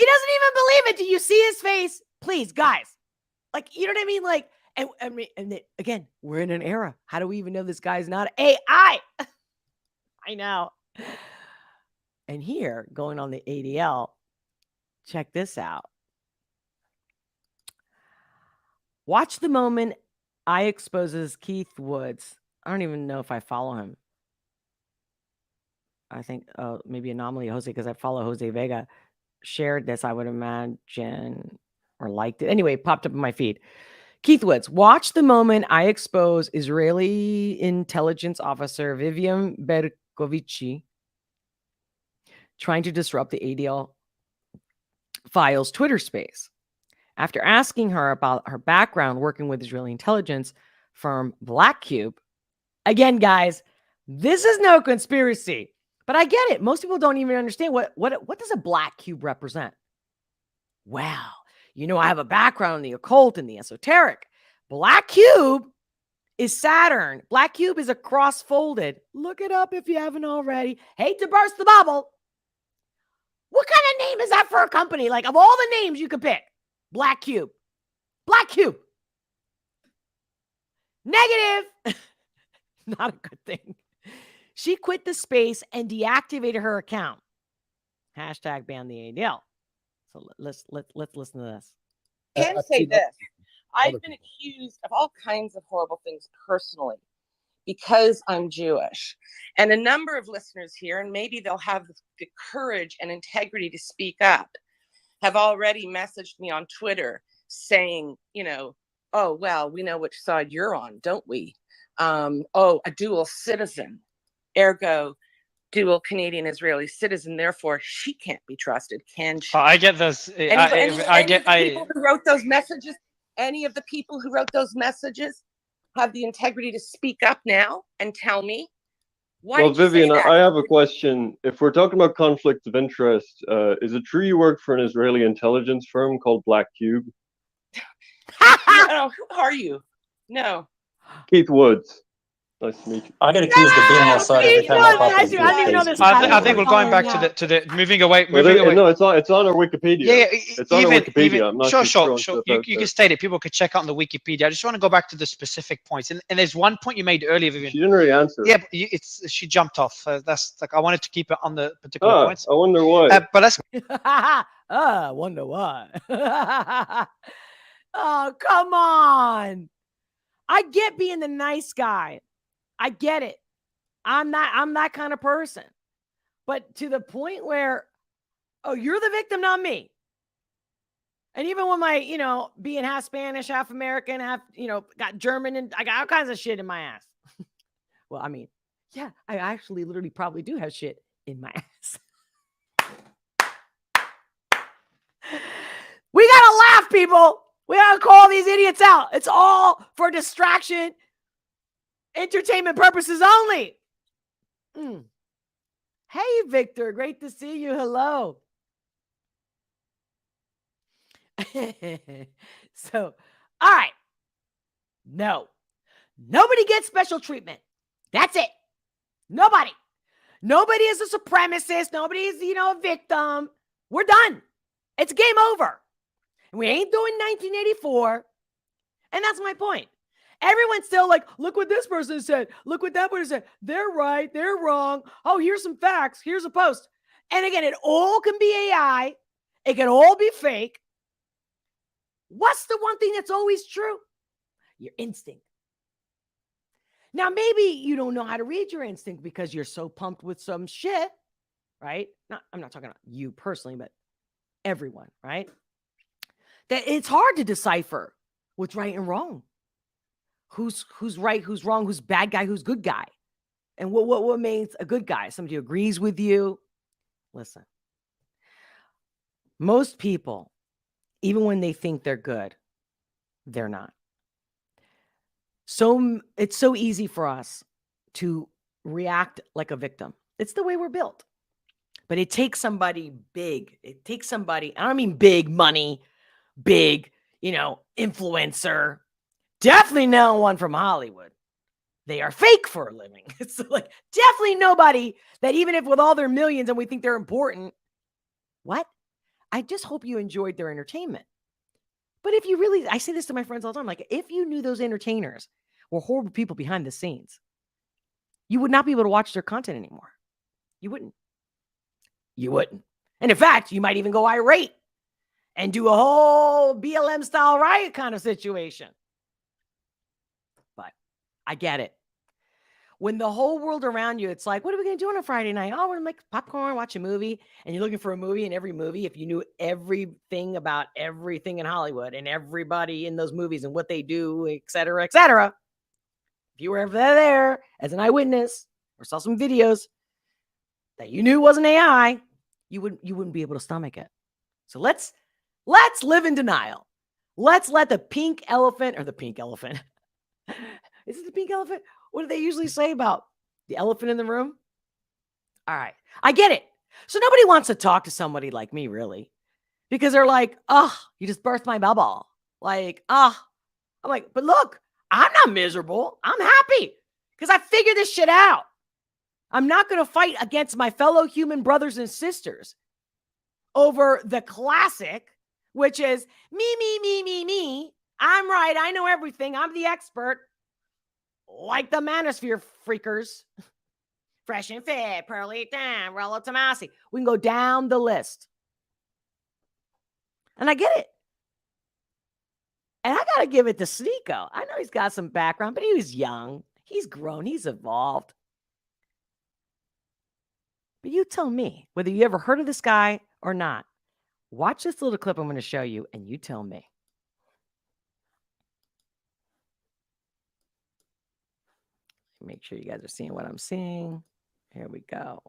S1: believe it. Do you see his face? Please, guys. Like, you know what I mean? Like, and again, we're in an era. How do we even know this guy's not AI? I know. And here, going on the ADL, check this out. Watch the moment I exposes Keith Woods. I don't even know if I follow him. I think maybe Anomaly Jose, because I follow Jose Vega, shared this, I would imagine, or liked it. Anyway, it popped up in my feed. Keith Woods, watch the moment I expose Israeli intelligence officer Vivian Berkovici trying to disrupt the ADL files Twitter space. After asking her about her background working with Israeli intelligence firm Black Cube, again, guys, this is no conspiracy, but I get it. Most people don't even understand what does a Black Cube represent. Wow, I have a background in the occult and the esoteric. Black Cube is Saturn. Black Cube is a cross-folded. Look it up if you haven't already. Hate to burst the bubble. What kind of name is that for a company? Like, of all the names you could pick, Black Cube. Black Cube. Negative. Not a good thing. She quit the space and deactivated her account. Hashtag ban the ADL. So let's listen to this.
S10: I can say this. I've been accused of all kinds of horrible things personally because I'm Jewish. And a number of listeners here, and maybe they'll have the courage and integrity to speak up, have already messaged me on Twitter saying, oh, well, we know which side you're on, don't we? Oh, a dual citizen, ergo dual Canadian-Israeli citizen, therefore she can't be trusted, can she?
S11: I get this.
S10: People who wrote those messages, any of the people who wrote those messages have the integrity to speak up now and tell me? Why
S12: well,
S10: did you say
S12: Vivian,
S10: that?
S12: I have a question. If we're talking about conflict of interest, is it true you work for an Israeli intelligence firm called Black Cube?
S10: No, who are you? No.
S12: Keith Woods. Nice to meet you.
S13: I get accused of being outside every time I pop into
S11: I think we're going back to the moving away.
S12: No, it's on our Wikipedia.
S11: Yeah,
S12: it's on our Wikipedia. I'm not
S11: sure. You
S12: there.
S11: can state it. People could check out on the Wikipedia. I just want to go back to the specific points. And there's one point you made earlier, Vivian.
S12: She didn't really answer.
S11: Yeah, but she jumped off. That's like I wanted to keep it on the particular points.
S12: I wonder why.
S11: But let's.
S1: I wonder why. Oh, come on. I get being the nice guy. I get it. I'm that kind of person. But to the point where, oh, you're the victim, not me. And even when my, being half Spanish, half American, half, got German, and I got all kinds of shit in my ass. Well, I mean, yeah, I actually literally probably do have shit in my ass. We got to laugh, people. We got to call these idiots out. It's all for distraction. Entertainment purposes only. Hey, Victor. Great to see you. Hello. So, all right. No. Nobody gets special treatment. That's it. Nobody. Nobody is a supremacist. Nobody is, a victim. We're done. It's game over. And we ain't doing 1984. And that's my point. Everyone's still like, look what this person said. Look what that person said. They're right. They're wrong. Oh, here's some facts. Here's a post. And again, it all can be AI. It can all be fake. What's the one thing that's always true? Your instinct. Now, maybe you don't know how to read your instinct because you're so pumped with some shit, right? I'm not talking about you personally, but everyone, right? That it's hard to decipher what's right and wrong. Who's right, who's wrong, who's bad guy, who's good guy. And what makes a good guy? Somebody who agrees with you. Listen. Most people, even when they think they're good, they're not. So it's so easy for us to react like a victim. It's the way we're built. But it takes somebody big. It takes somebody, I don't mean big money, big, influencer. Definitely no one from Hollywood. They are fake for a living. It's like definitely nobody that even if with all their millions and we think they're important. What? I just hope you enjoyed their entertainment. But if you really, I say this to my friends all the time, like if you knew those entertainers were horrible people behind the scenes, you would not be able to watch their content anymore. You wouldn't. You wouldn't. And in fact, you might even go irate and do a whole BLM style riot kind of situation. I get it. When the whole world around you, it's like, what are we going to do on a Friday night? Oh, we're going to make popcorn, watch a movie. And you're looking for a movie, and every movie, if you knew everything about everything in Hollywood and everybody in those movies and what they do, et cetera, if you were ever there as an eyewitness or saw some videos that you knew wasn't AI, you wouldn't be able to stomach it. So let's live in denial. Let's let the pink elephant. Is it the pink elephant? What do they usually say about the elephant in the room? All right. I get it. So nobody wants to talk to somebody like me, really, because they're like, oh, you just burst my bubble. Like, I'm like, but look, I'm not miserable. I'm happy because I figured this shit out. I'm not going to fight against my fellow human brothers and sisters over the classic, which is me. I'm right. I know everything. I'm the expert. Like the manosphere freakers. Fresh and Fit, Pearly Dan, Rollo, Tomassi. We can go down the list. And I get it. And I got to give it to Sneako. I know he's got some background, but he was young. He's grown. He's evolved. But you tell me whether you ever heard of this guy or not. Watch this little clip I'm going to show you, and you tell me. Make sure you guys are seeing what I'm seeing. Here we go.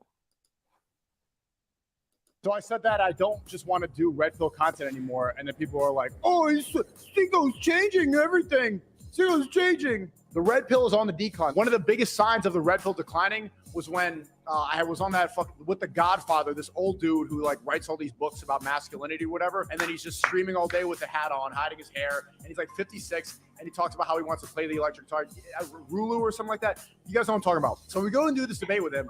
S14: So I said that I don't just want to do red pill content anymore. And then people are like, oh, Sneako's changing everything. Sneako's changing. The red pill is on the decline. One of the biggest signs of the red pill declining was when I was on that with the Godfather, this old dude who like writes all these books about masculinity or whatever. And then he's just streaming all day with the hat on, hiding his hair. And he's like 56. And he talks about how he wants to play the electric guitar, Rulu or something like that. You guys know what I'm talking about. So we go and do this debate with him.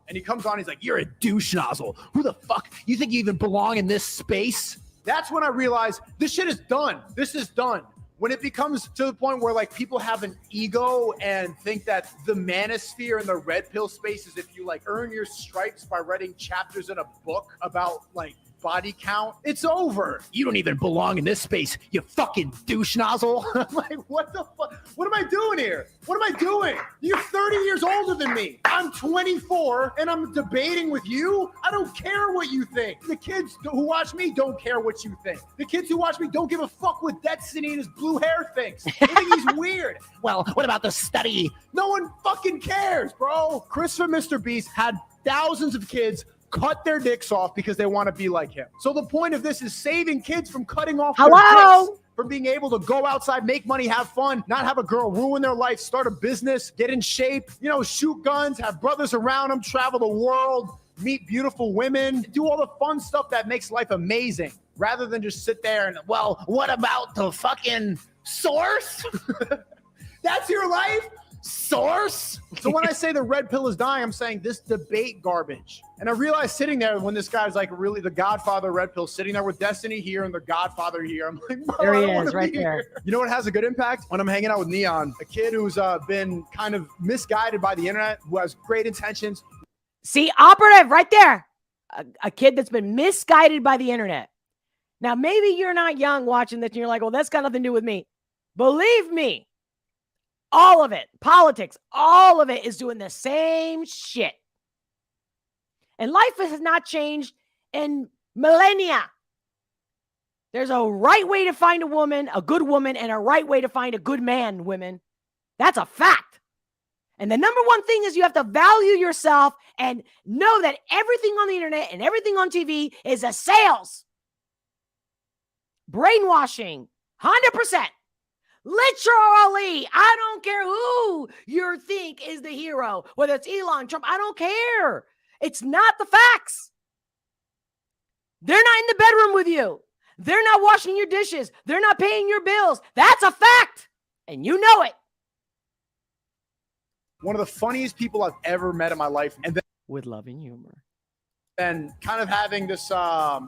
S14: And he comes on, he's like, you're a douche nozzle. Who the fuck? You think you even belong in this space? That's when I realized this shit is done. This is done. When it becomes to the point where like people have an ego and think that the manosphere and the red pill space is if you like earn your stripes by writing chapters in a book about like body count, it's over. You don't even belong in this space, you fucking douche nozzle. I'm like, what the fuck? What am I doing here? What am I doing? You're 30 years older than me. I'm 24 and I'm debating with you. I don't care what you think. The kids who watch me don't care what you think. The kids who watch me don't give a fuck what Destiny and his blue hair thinks. They think he's weird. Well, what about the study? No one fucking cares, bro. Christopher Mr. Beast had thousands of kids cut their dicks off because they want to be like him. So the point of this is saving kids from cutting off their dicks, from being able to go outside, make money, have fun, not have a girl ruin their life, start a business, get in shape, you know, shoot guns, have brothers around them, travel the world, meet beautiful women, do all the fun stuff that makes life amazing, rather than just sit there and, well, what about the fucking source? That's your life? Source? So when I say the red pill is dying, I'm saying this debate garbage. And I realized sitting there when this guy's like really the Godfather red pill, sitting there with Destiny here and the Godfather here. I'm like,
S1: there he is, right there.
S14: You know what has a good impact? When I'm hanging out with Neon, a kid who's been kind of misguided by the internet, who has great intentions.
S1: See, operative right there. A kid that's been misguided by the internet. Now, maybe you're not young watching this and you're like, well, that's got nothing to do with me. Believe me. All of it, politics, all of it is doing the same shit. And life has not changed in millennia. There's a right way to find a woman, a good woman, and a right way to find a good man, women. That's a fact. And the number one thing is you have to value yourself and know that everything on the internet and everything on TV is a sales. Brainwashing, 100%. Literally, I don't care who you think is the hero, whether it's Elon, Trump, I don't care. It's not the facts. They're not in the bedroom with you. They're not washing your dishes. They're not paying your bills. That's a fact. And you know it.
S14: One of the funniest people I've ever met in my life. And then
S1: with love and humor.
S14: And kind of having this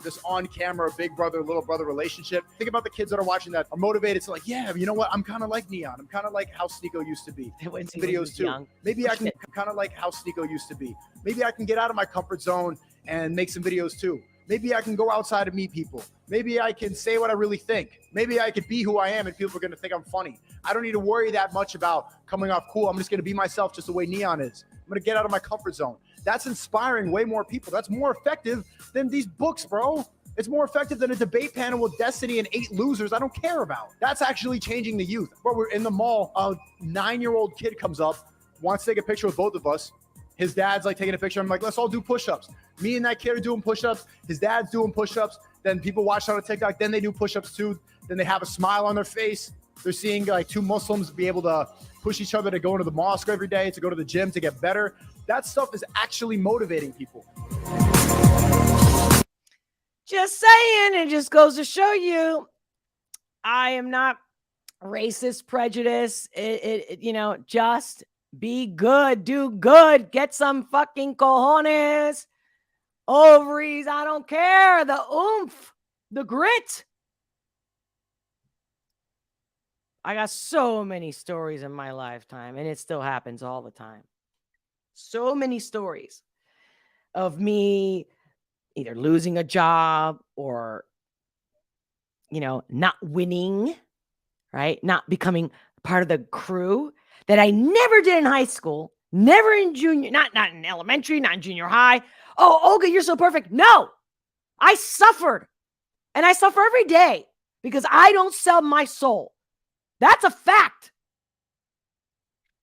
S14: this on-camera big brother, little brother relationship. Think about the kids that are watching that are motivated to like, yeah, you know what? I'm kind of like Neon. I'm kind of like how Sneako used to be. Videos too.
S1: Young.
S14: Maybe I can kind of like how Sneako used to be. Maybe I can get out of my comfort zone and make some videos too. Maybe I can go outside and meet people. Maybe I can say what I really think. Maybe I could be who I am and people are going to think I'm funny. I don't need to worry that much about coming off cool. I'm just going to be myself just the way Neon is. I'm going to get out of my comfort zone. That's inspiring way more people. That's more effective than these books, bro. It's more effective than a debate panel with Destiny and 8 losers I don't care about. That's actually changing the youth. But we're in the mall. A 9-year-old kid comes up, wants to take a picture with both of us. His dad's like taking a picture. I'm like, let's all do push-ups. Me and that kid are doing push-ups. His dad's doing push-ups. Then people watch on a TikTok. Then they do push-ups too. Then they have a smile on their face. They're seeing like 2 Muslims be able to push each other to go into the mosque every day, to go to the gym, to get better. That stuff is actually motivating people.
S1: Just saying, it just goes to show you, I am not racist, prejudice. Just be good, do good, get some fucking cojones, ovaries. I don't care. The oomph, the grit. I got so many stories in my lifetime, and it still happens all the time. So many stories of me either losing a job or, not winning, right? Not becoming part of the crew that I never did in high school, never in junior, not in elementary, not in junior high. Oh, Olga, you're so perfect. No, I suffered, and I suffer every day because I don't sell my soul. That's a fact.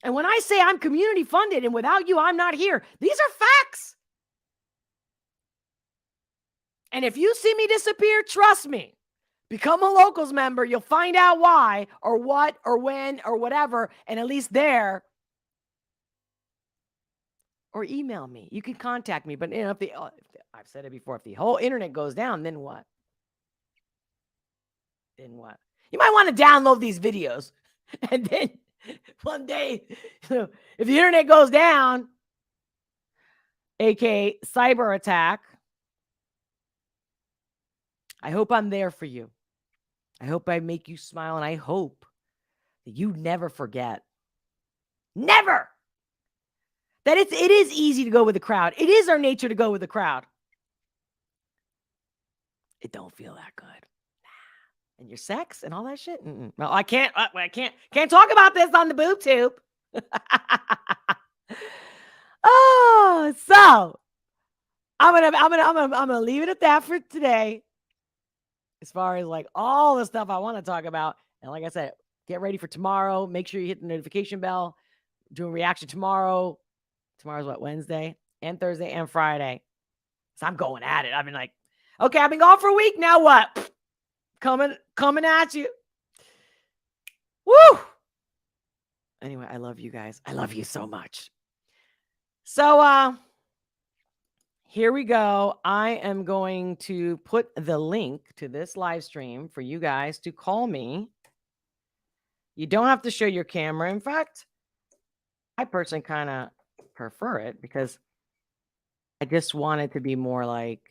S1: And when I say I'm community funded and without you, I'm not here, these are facts. And if you see me disappear, trust me, become a locals member. You'll find out why or what or when or whatever. And at least there, or email me. You can contact me. But if I've said it before, if the whole internet goes down, then what? Then what? You might want to download these videos. And then one day, if the internet goes down, aka cyber attack, I hope I'm there for you. I hope I make you smile, and I hope that you never forget. Never! That it is easy to go with the crowd. It is our nature to go with the crowd. It don't feel that good. And your sex and all that shit? Well, I can't talk about this on the boob tube. Oh, so I'm gonna leave it at that for today. As far as like all the stuff I want to talk about. And like I said, get ready for tomorrow. Make sure you hit the notification bell. Doing reaction tomorrow. Tomorrow's what, Wednesday and Thursday and Friday. So I'm going at it. I've been like, okay, I've been gone for a week. Now what? Coming at you. Woo! Anyway, I love you guys. I love you so much. So here we go. I am going to put the link to this live stream for you guys to call me. You don't have to show your camera. In fact, I personally kind of prefer it because I just want it to be more like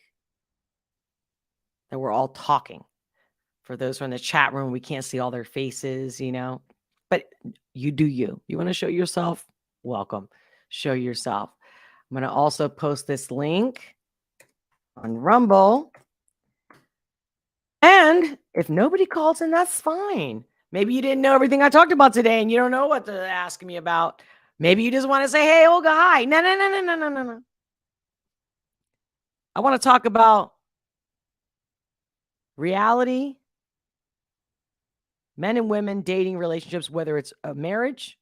S1: that we're all talking. For those from the chat room, we can't see all their faces, but you do you. You want to show yourself? Welcome. Show yourself. I'm going to also post this link on Rumble. And if nobody calls in, that's fine. Maybe you didn't know everything I talked about today and you don't know what to ask me about. Maybe you just want to say, hey, Olga, hi. No. I want to talk about reality, men and women, dating, relationships, whether it's a marriage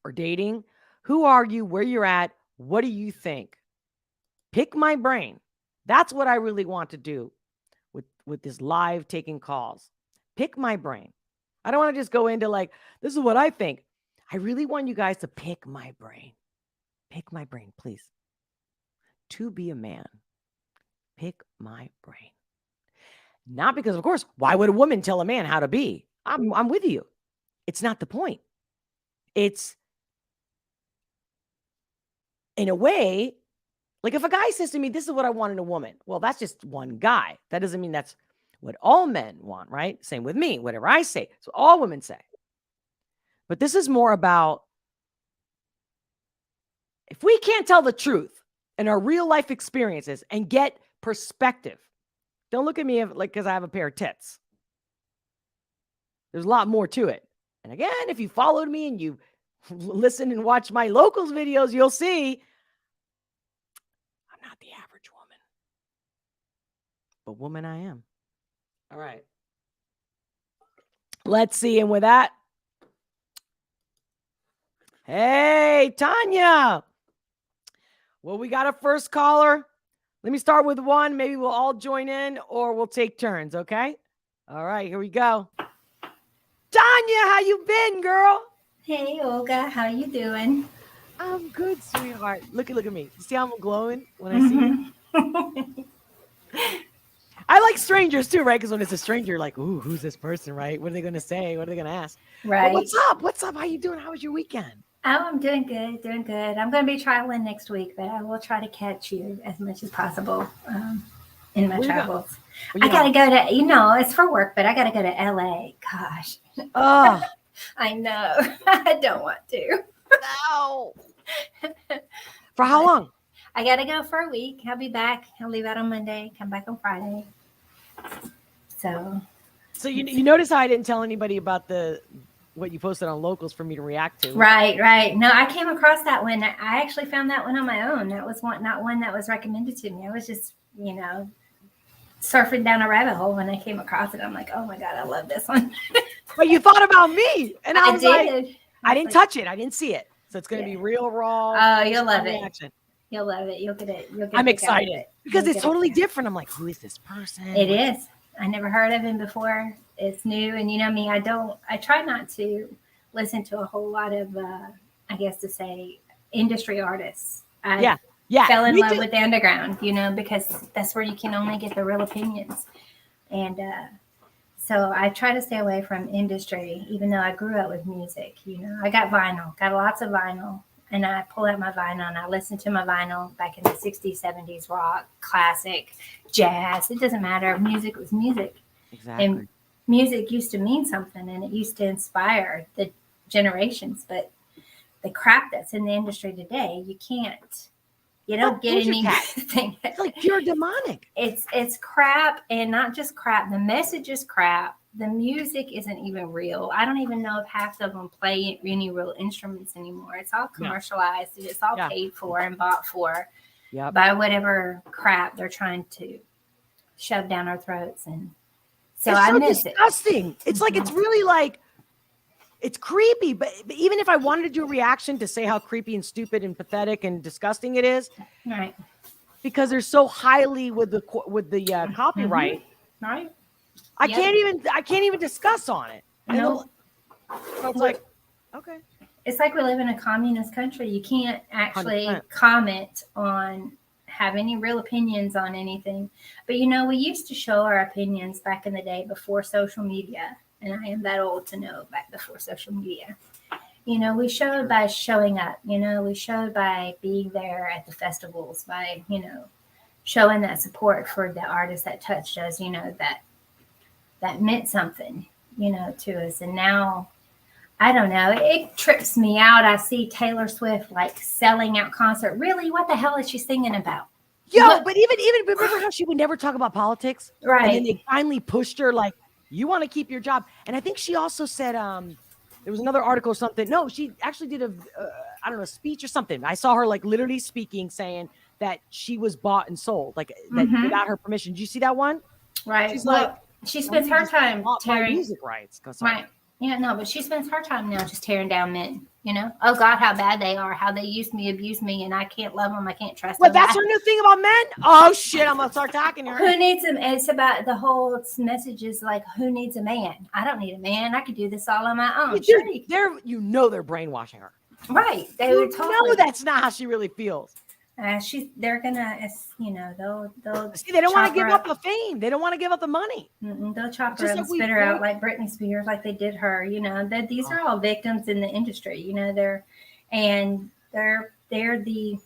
S1: or dating. Who are you? Where you're at? What do you think? Pick my brain. That's what I really want to do with this live taking calls. Pick my brain. I don't want to just go into like, this is what I think. I really want you guys to pick my brain. Pick my brain, please. To be a man, pick my brain. Not because, of course, why would a woman tell a man how to be? I'm with you. It's not the point. It's, in a way, like if a guy says to me, this is what I want in a woman. Well, that's just one guy. That doesn't mean that's what all men want, right? Same with me. Whatever I say, it's what all women say. But this is more about if we can't tell the truth in our real life experiences and get perspective. Don't look at me like because I have a pair of tits. There's a lot more to it. And again, if you followed me and you listen and watch my locals videos, you'll see I'm not the average woman. But woman I am. All right. Let's see. And with that, hey, Tanya. Well, we got a first caller. Let me start with one. Maybe we'll all join in or we'll take turns, okay? All right, here we go. Tanya, how you been, girl?
S15: Hey, Olga, how you doing?
S1: I'm good, sweetheart. Look at me. You see how I'm glowing when I see you? I like strangers too, right? Because when it's a stranger, like, ooh, who's this person, right? What are they going to say? What are they going to ask?
S15: Right.
S1: But what's up? What's up? How you doing? How was your weekend?
S15: Oh, I'm doing good, doing good. I'm going to be traveling next week, but I will try to catch you as much as possible in my travels. I got to go to, it's for work, but I got to go to LA. Gosh.
S1: Oh.
S15: I know. I don't want to.
S1: No. For how long?
S15: I got to go for a week. I'll be back. I'll leave out on Monday, come back on Friday. So
S1: you notice how I didn't tell anybody about what you posted on locals for me to react to.
S15: Right. No, I came across that one. I actually found that one on my own. That was not one that was recommended to me. I was just, surfing down a rabbit hole when I came across it. I'm like, oh my God, I love this one.
S1: But you thought about me. And I was
S15: did.
S1: like, I didn't touch it. I didn't see it. So it's going to be real raw.
S15: Oh, you'll love it.
S1: Reaction.
S15: You'll love it. You'll get it.
S1: I'm excited because it's totally different. I'm like, who is this person?
S15: It is. I never heard of him before. It's new. And you know me, I try not to listen to a whole lot of, I guess to say, industry artists.
S1: Yeah.
S15: Fell in love with the underground, because that's where you can only get the real opinions. And so I try to stay away from industry, even though I grew up with music. I got lots of vinyl. And I pull out my vinyl and I listen to my vinyl back in the 60s, 70s, rock, classic, jazz. It doesn't matter. Music was music.
S1: Exactly.
S15: And music used to mean something and it used to inspire the generations. But the crap that's in the industry today, you don't get anything.
S1: It's like pure demonic.
S15: It's crap, and not just crap. The message is crap. The music isn't even real. I don't even know if half of them play any real instruments anymore. It's all commercialized and it's all paid for and bought for by whatever crap they're trying to shove down our throats. And so I miss
S1: disgusting. It's like, it's really like, it's creepy. But even if I wanted to do a reaction to say how creepy and stupid and pathetic and disgusting it is,
S15: right?
S1: Because they're so highly with the copyright,
S15: right?
S1: I can't even discuss on it.
S15: No.
S1: So it's like, okay.
S15: It's like we live in a communist country. You can't actually
S1: 100%.
S15: comment on, have any real opinions on anything. But we used to show our opinions back in the day before social media. And I am that old to know back before social media. We showed by showing up. We showed by being there at the festivals, by, showing that support for the artists that touched us, that meant something, to us. And now, I don't know, it trips me out. I see Taylor Swift like selling out concert. Really? What the hell is she singing about?
S1: But even remember how she would never talk about politics?
S15: Right.
S1: And then they finally pushed her like, you want to keep your job. And I think she also said, there was another article or something. No, she actually did a speech or something. I saw her like literally speaking, saying that she was bought and sold, like that without her permission. Did you see that one?
S15: Right.
S1: She's
S15: she spends her time tearing
S1: music rights.
S15: Right. Yeah, no, but she spends her time now just tearing down men. Oh God, how bad they are, how they use me, abuse me, and I can't love them, I can't trust them.
S1: Well, that's her new thing about men. Oh shit, I'm gonna start talking to her.
S15: Who needs them? It's about the whole message is like, who needs a man? I don't need a man. I could do this all on my own.
S1: They're brainwashing her.
S15: Right. They would totally.
S1: No, that's not how she really feels.
S15: They're gonna, they'll
S1: see. They don't want to give up the fame. They don't want to give up the money.
S15: They'll chop her up and spit her out like Britney Spears, like they did her. These are all victims in the industry. They're the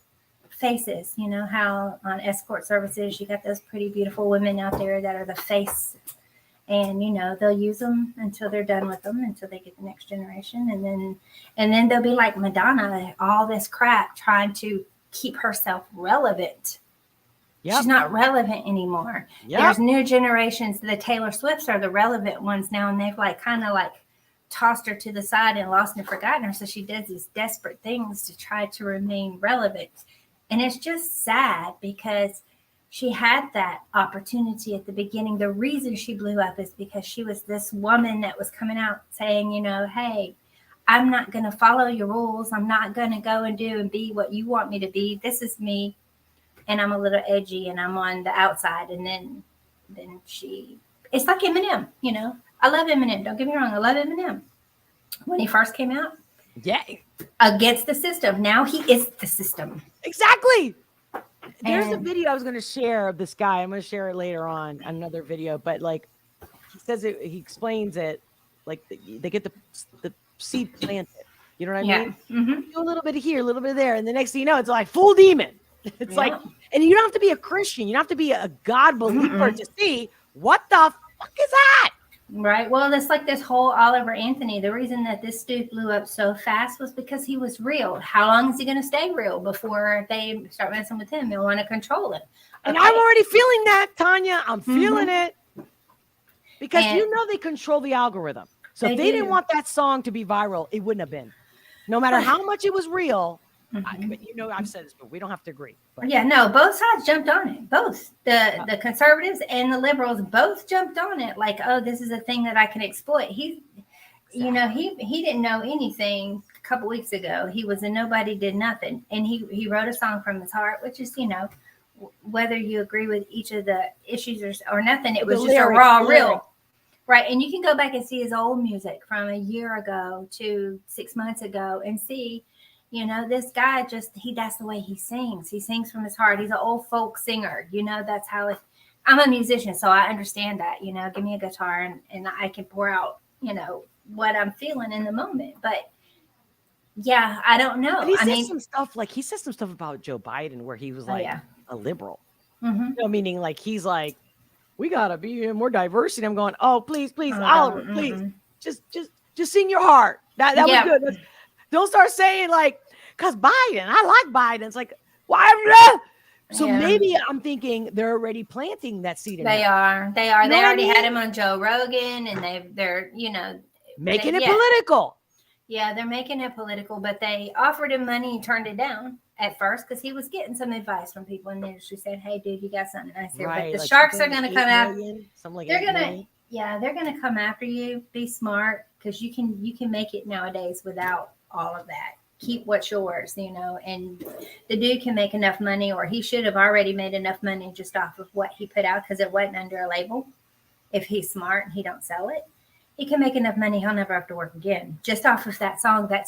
S15: faces. How on escort services you got those pretty beautiful women out there that are the face, and they'll use them until they're done with them, until they get the next generation, and then they'll be like Madonna, all this crap trying to keep herself relevant
S1: Yep.
S15: She's not relevant anymore.
S1: Yep.
S15: There's new generations. The Taylor Swifts are the relevant ones now, and they've like kind of like tossed her to the side and lost and forgotten her. So she does these desperate things to try to remain relevant. And it's just sad because she had that opportunity at the beginning. The reason she blew up is because she was this woman that was coming out saying, you know, hey, I'm not going to follow your rules. I'm not going to go and do and be what you want me to be. This is me. And I'm a little edgy and I'm on the outside. And then it's like Eminem, you know. I love Eminem. Don't get me wrong. I love Eminem. When he first came out.
S1: Yeah.
S15: Against the system. Now he is the system.
S1: Exactly. There's a video I was going to share of this guy. I'm going to share it later on another video. But like he says it, he explains it. Like they get the seed planted. You know what I mean?
S15: Mm-hmm.
S1: Do a little bit here, a little bit there. And the next thing you know, it's like full demon. It's like, and you don't have to be a Christian. You don't have to be a God believer to see what the fuck is that?
S15: Right. Well, it's like this whole Oliver Anthony. The reason that this dude blew up so fast was because he was real. How long is he going to stay real before they start messing with him? They'll want to control him.
S1: And I'm already feeling that, Tanya. I'm feeling it. Because you know they control the algorithm. So if they didn't want that song to be viral, it wouldn't have been. No matter how much it was real. But you know, I've said this, but we don't have to agree. But.
S15: Yeah, no, both sides jumped on it. Both the conservatives and the liberals both jumped on it. Like, oh, this is a thing that I can exploit. You know, he didn't know anything a couple weeks ago. He was a nobody, did nothing, and he wrote a song from his heart, which is, you know, whether you agree with each of the issues or nothing, it was just a raw, real. Right, and you can go back and see his old music from a year ago to 6 months ago and see. You know, this guy that's the way he sings. He sings from his heart. He's an old folk singer. You know, that's how I'm a musician, so I understand that. You know, give me a guitar and I can pour out, you know, what I'm feeling in the moment. But yeah, I don't know.
S1: But he says some stuff about Joe Biden where he was like a liberal. You know, meaning like he's like, we gotta be more diverse. And I'm going, oh, please, Oliver, please, just sing your heart. That was good. Don't start saying like, cause Biden, I like Biden. It's like, why? So maybe I'm thinking they're already planting that seed.
S15: They are. They already had him on Joe Rogan, and they're you know
S1: making it political.
S15: Yeah, they're making it political, but they offered him money and turned it down at first because he was getting some advice from people in the industry. Said, "Hey, dude, you got something nice here." But the
S1: like
S15: sharks are going to come out.
S1: They're
S15: going to come after you. Be smart because you can make it nowadays without all of that. Keep what's yours, you know, and the dude can make enough money, or he should have already made enough money just off of what he put out because it wasn't under a label. If he's smart and he don't sell it, he can make enough money. He'll never have to work again just off of that song that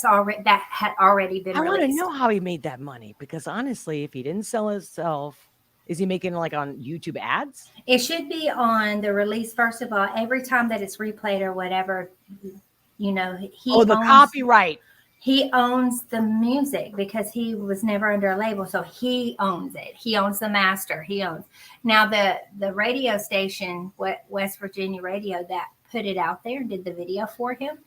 S15: had already been released.
S1: I want to know how he made that money because honestly, if he didn't sell himself, is he making like on YouTube ads?
S15: It should be on the release. First of all, every time that it's replayed or whatever, you know,
S1: the copyright.
S15: He owns the music because he was never under a label. So he owns it. He owns the master. He owns. Now the radio station, West Virginia Radio, that put it out there and did the video for him,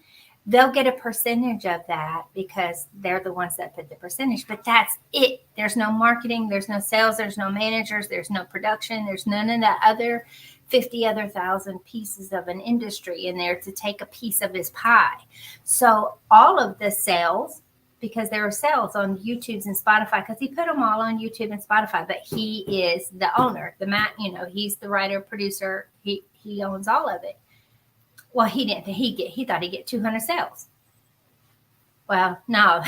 S15: they'll get a percentage of that because they're the ones that put the percentage. But that's it. There's no marketing. There's no sales. There's no managers. There's no production. There's none of the other 50,000 pieces of an industry in there to take a piece of his pie. So all of the sales, because there are sales on YouTube's and Spotify, because he put them all on YouTube and Spotify, but he is the owner, you know, he's the writer, producer, he owns all of it. Well, he thought he'd get 200 sales. Well, no.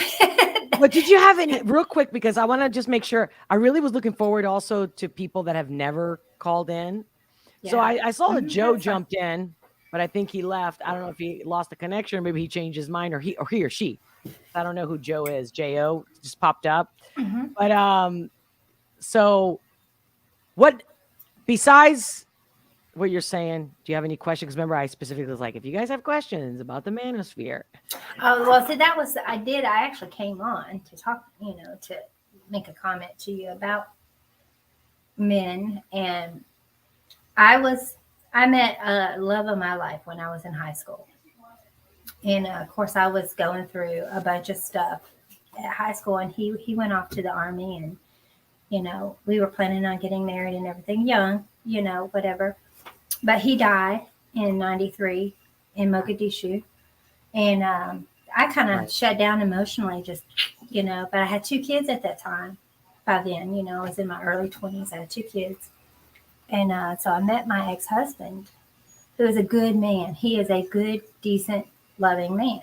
S1: But did you have any real quick, because I want to just make sure, I really was looking forward also to people that have never called in. Yeah. So I saw that Joe jumped in, but I think he left. I don't know if he lost the connection or maybe he changed his mind or he or she. I don't know who Joe is. J-O just popped up. But so what, besides what you're saying, do you have any questions? Because remember, I specifically was like, if you guys have questions about the manosphere.
S15: Oh, well, so I actually came on to talk, you know, to make a comment to you about men. And I met a love of my life when I was in high school. And of course I was going through a bunch of stuff at high school, and he went off to the Army, and You know, we were planning on getting married and everything young, you know, whatever. But he died in 93 in Mogadishu. And I kind of shut down emotionally, just, you know, but I had 2 kids at that time. By then, you know, I was in my early 20s. I had 2 kids. And so I met my ex-husband, who is a good man. He is a good, decent, loving man.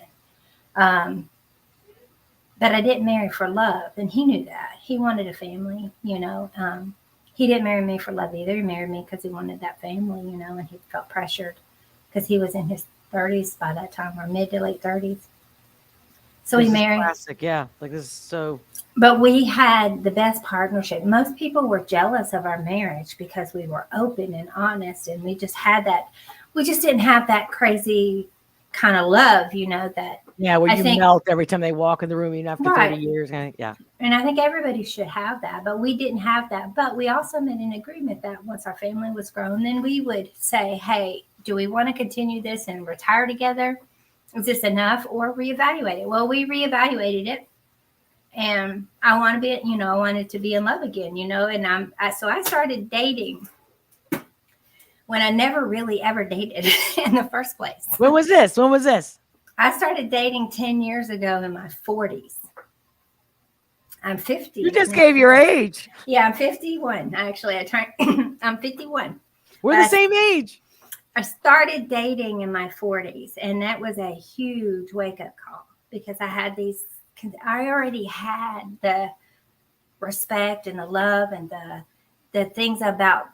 S15: But I didn't marry for love, and he knew that. He wanted a family, you know. He didn't marry me for love either. He married me because he wanted that family, you know, and he felt pressured because he was in his 30s by that time, or mid to late 30s. So
S1: This
S15: he
S1: is
S15: married.
S1: classic, yeah. Like this is so.
S15: But we had the best partnership. Most people were jealous of our marriage because we were open and honest, and we just had that. We just didn't have that crazy kind of love, you know, that.
S1: Yeah, where
S15: I
S1: you
S15: think,
S1: melt every time they walk in the room, even after 30
S15: Right.
S1: years. Yeah.
S15: And I think everybody should have that, but we didn't have that. But we also made an agreement that once our family was grown, then we would say, hey, do we want to continue this and retire together? Is this enough, or reevaluate it? Well, we reevaluated it. And I want to be, you know, I wanted to be in love again, you know, and so I started dating when I never really ever dated in the first place.
S1: When was this? When was this?
S15: I started dating 10 years ago in my 40s. I'm 50.
S1: You just gave your age.
S15: Yeah, I'm 51. Actually, I'm 51.
S1: We're the same age.
S15: I started dating in my 40s, and that was a huge wake-up call because I already had the respect and the love and the things about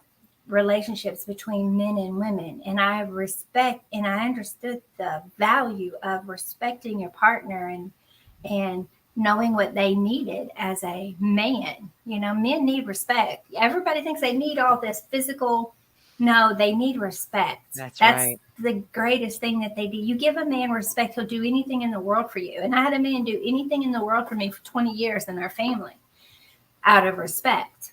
S15: relationships between men and women. And I understood the value of respecting your partner and knowing what they needed as a man. You know, men need respect. Everybody thinks they need all this physical. No, they need respect. That's
S1: right.
S15: The greatest thing that they do. You give a man respect, he'll do anything in the world for you. And I had a man do anything in the world for me for 20 years in our family out of respect.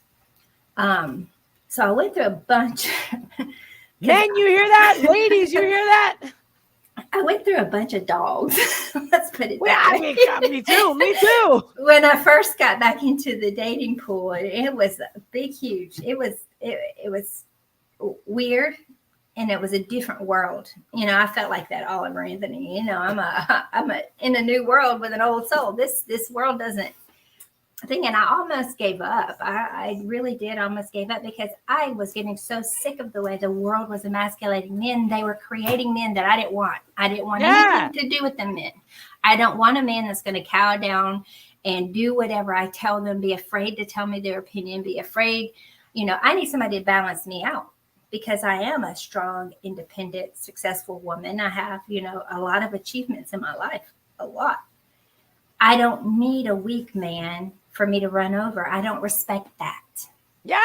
S15: So I went through a bunch.
S1: Men, you hear that? Ladies, you hear that?
S15: I went through a bunch of dogs. Let's put it that way.
S1: Me too. Me too.
S15: When I first got back into the dating pool, it was huge. It was weird, and it was a different world. You know, I felt like that Oliver Anthony. You know, I'm in a new world with an old soul. This world doesn't. And I almost gave up. I really did almost gave up because I was getting so sick of the way the world was emasculating men. They were creating men that I didn't want. I didn't want anything to do with the men. I don't want a man that's going to cow down and do whatever I tell them, be afraid to tell me their opinion, be afraid. You know, I need somebody to balance me out because I am a strong, independent, successful woman. I have, you know, a lot of achievements in my life, a lot. I don't need a weak man for me to run over. I don't respect that.
S1: Yo,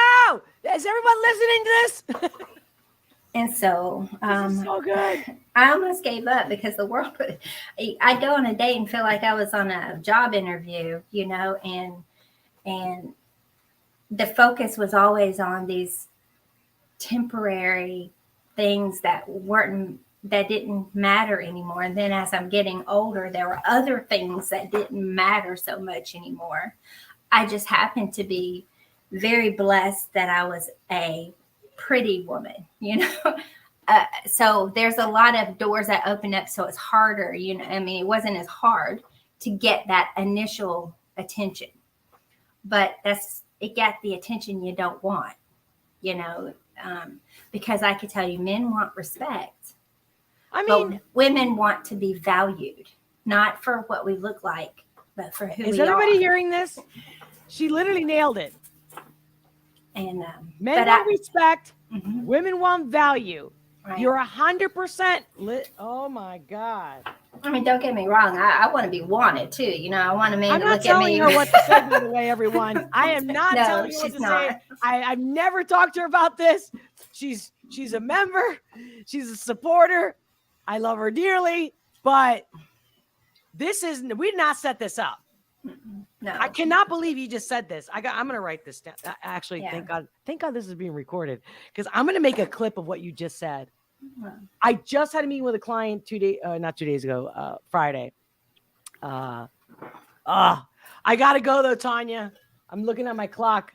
S1: is everyone listening to this?
S15: And so,
S1: this is so good.
S15: I almost gave up because the world, I'd go on a date and feel like I was on a job interview, you know, and the focus was always on these temporary things that didn't matter anymore. And then as I'm getting older, there were other things that didn't matter so much anymore. I just happened to be very blessed that I was a pretty woman, you know. So there's a lot of doors that open up, so it's harder, you know. I mean, it wasn't as hard to get that initial attention, but it got the attention you don't want, you know, because I could tell you men want respect. I mean, but women want to be valued, not for what we look like, but for who we are.
S1: Is everybody hearing this? She literally nailed it.
S15: And
S1: men want respect.
S15: Mm-hmm.
S1: Women want value.
S15: Right.
S1: You're 100% lit. Oh my God.
S15: I mean, don't get me wrong. I want to be wanted too. You know, I want a man to look at me.
S1: I'm not telling her what to say, by the way, everyone. I am not
S15: No,
S1: telling her what
S15: she's
S1: to
S15: not.
S1: say. I've never talked to her about this. She's a member. She's a supporter. I love her dearly, but we did not set this up.
S15: No,
S1: I cannot believe you just said this. I'm going to write this down. Actually,
S15: Yeah.
S1: thank God this is being recorded because I'm going to make a clip of what you just said.
S15: Well,
S1: I just had a meeting with a client not 2 days ago, Friday. I got to go though, Tanya. I'm looking at my clock.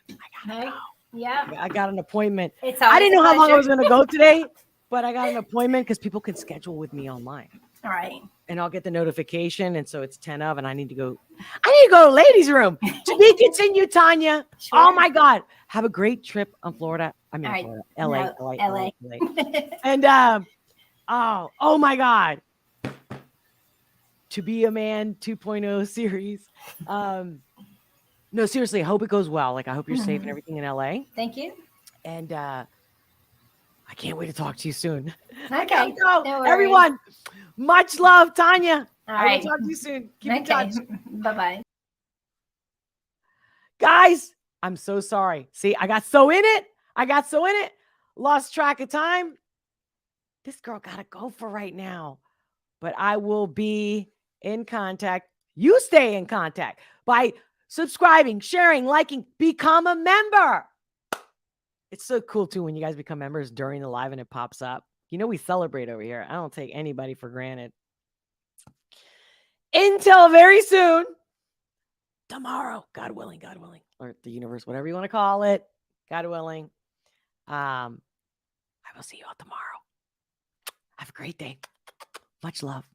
S15: Yeah.
S1: I got an appointment.
S15: It's
S1: I didn't know how long I was
S15: going
S1: going to go today, but I got an appointment because people can schedule with me online.
S15: All right.
S1: And I'll get the notification. And so it's 10 of, and I need to go to ladies' room. To be continued, Tanya.
S15: Sure.
S1: Oh my God. Have a great trip on Florida. I mean,
S15: All right.
S1: Florida, LA.
S15: LA.
S1: And oh my God. To be a Man 2.0 series. No, seriously, I hope it goes well. Like, I hope you're safe and everything in LA.
S15: Thank you.
S1: And I can't wait to talk to you soon.
S15: Okay.
S1: Go.
S15: No worries.
S1: Everyone, much love, Tanya.
S15: All
S1: I
S15: right.
S1: will talk to you soon. Keep in
S15: Okay.
S1: touch.
S15: Bye-bye.
S1: Guys, I'm so sorry. See, I got so in it. Lost track of time. This girl got to go for right now. But I will be in contact. You stay in contact by subscribing, sharing, liking, become a member. It's so cool too when you guys become members during the live and it pops up. You know, we celebrate over here. I don't take anybody for granted. Until very soon, tomorrow, God willing, or the universe, whatever you want to call it, God willing. I will see you all tomorrow. Have a great day. Much love.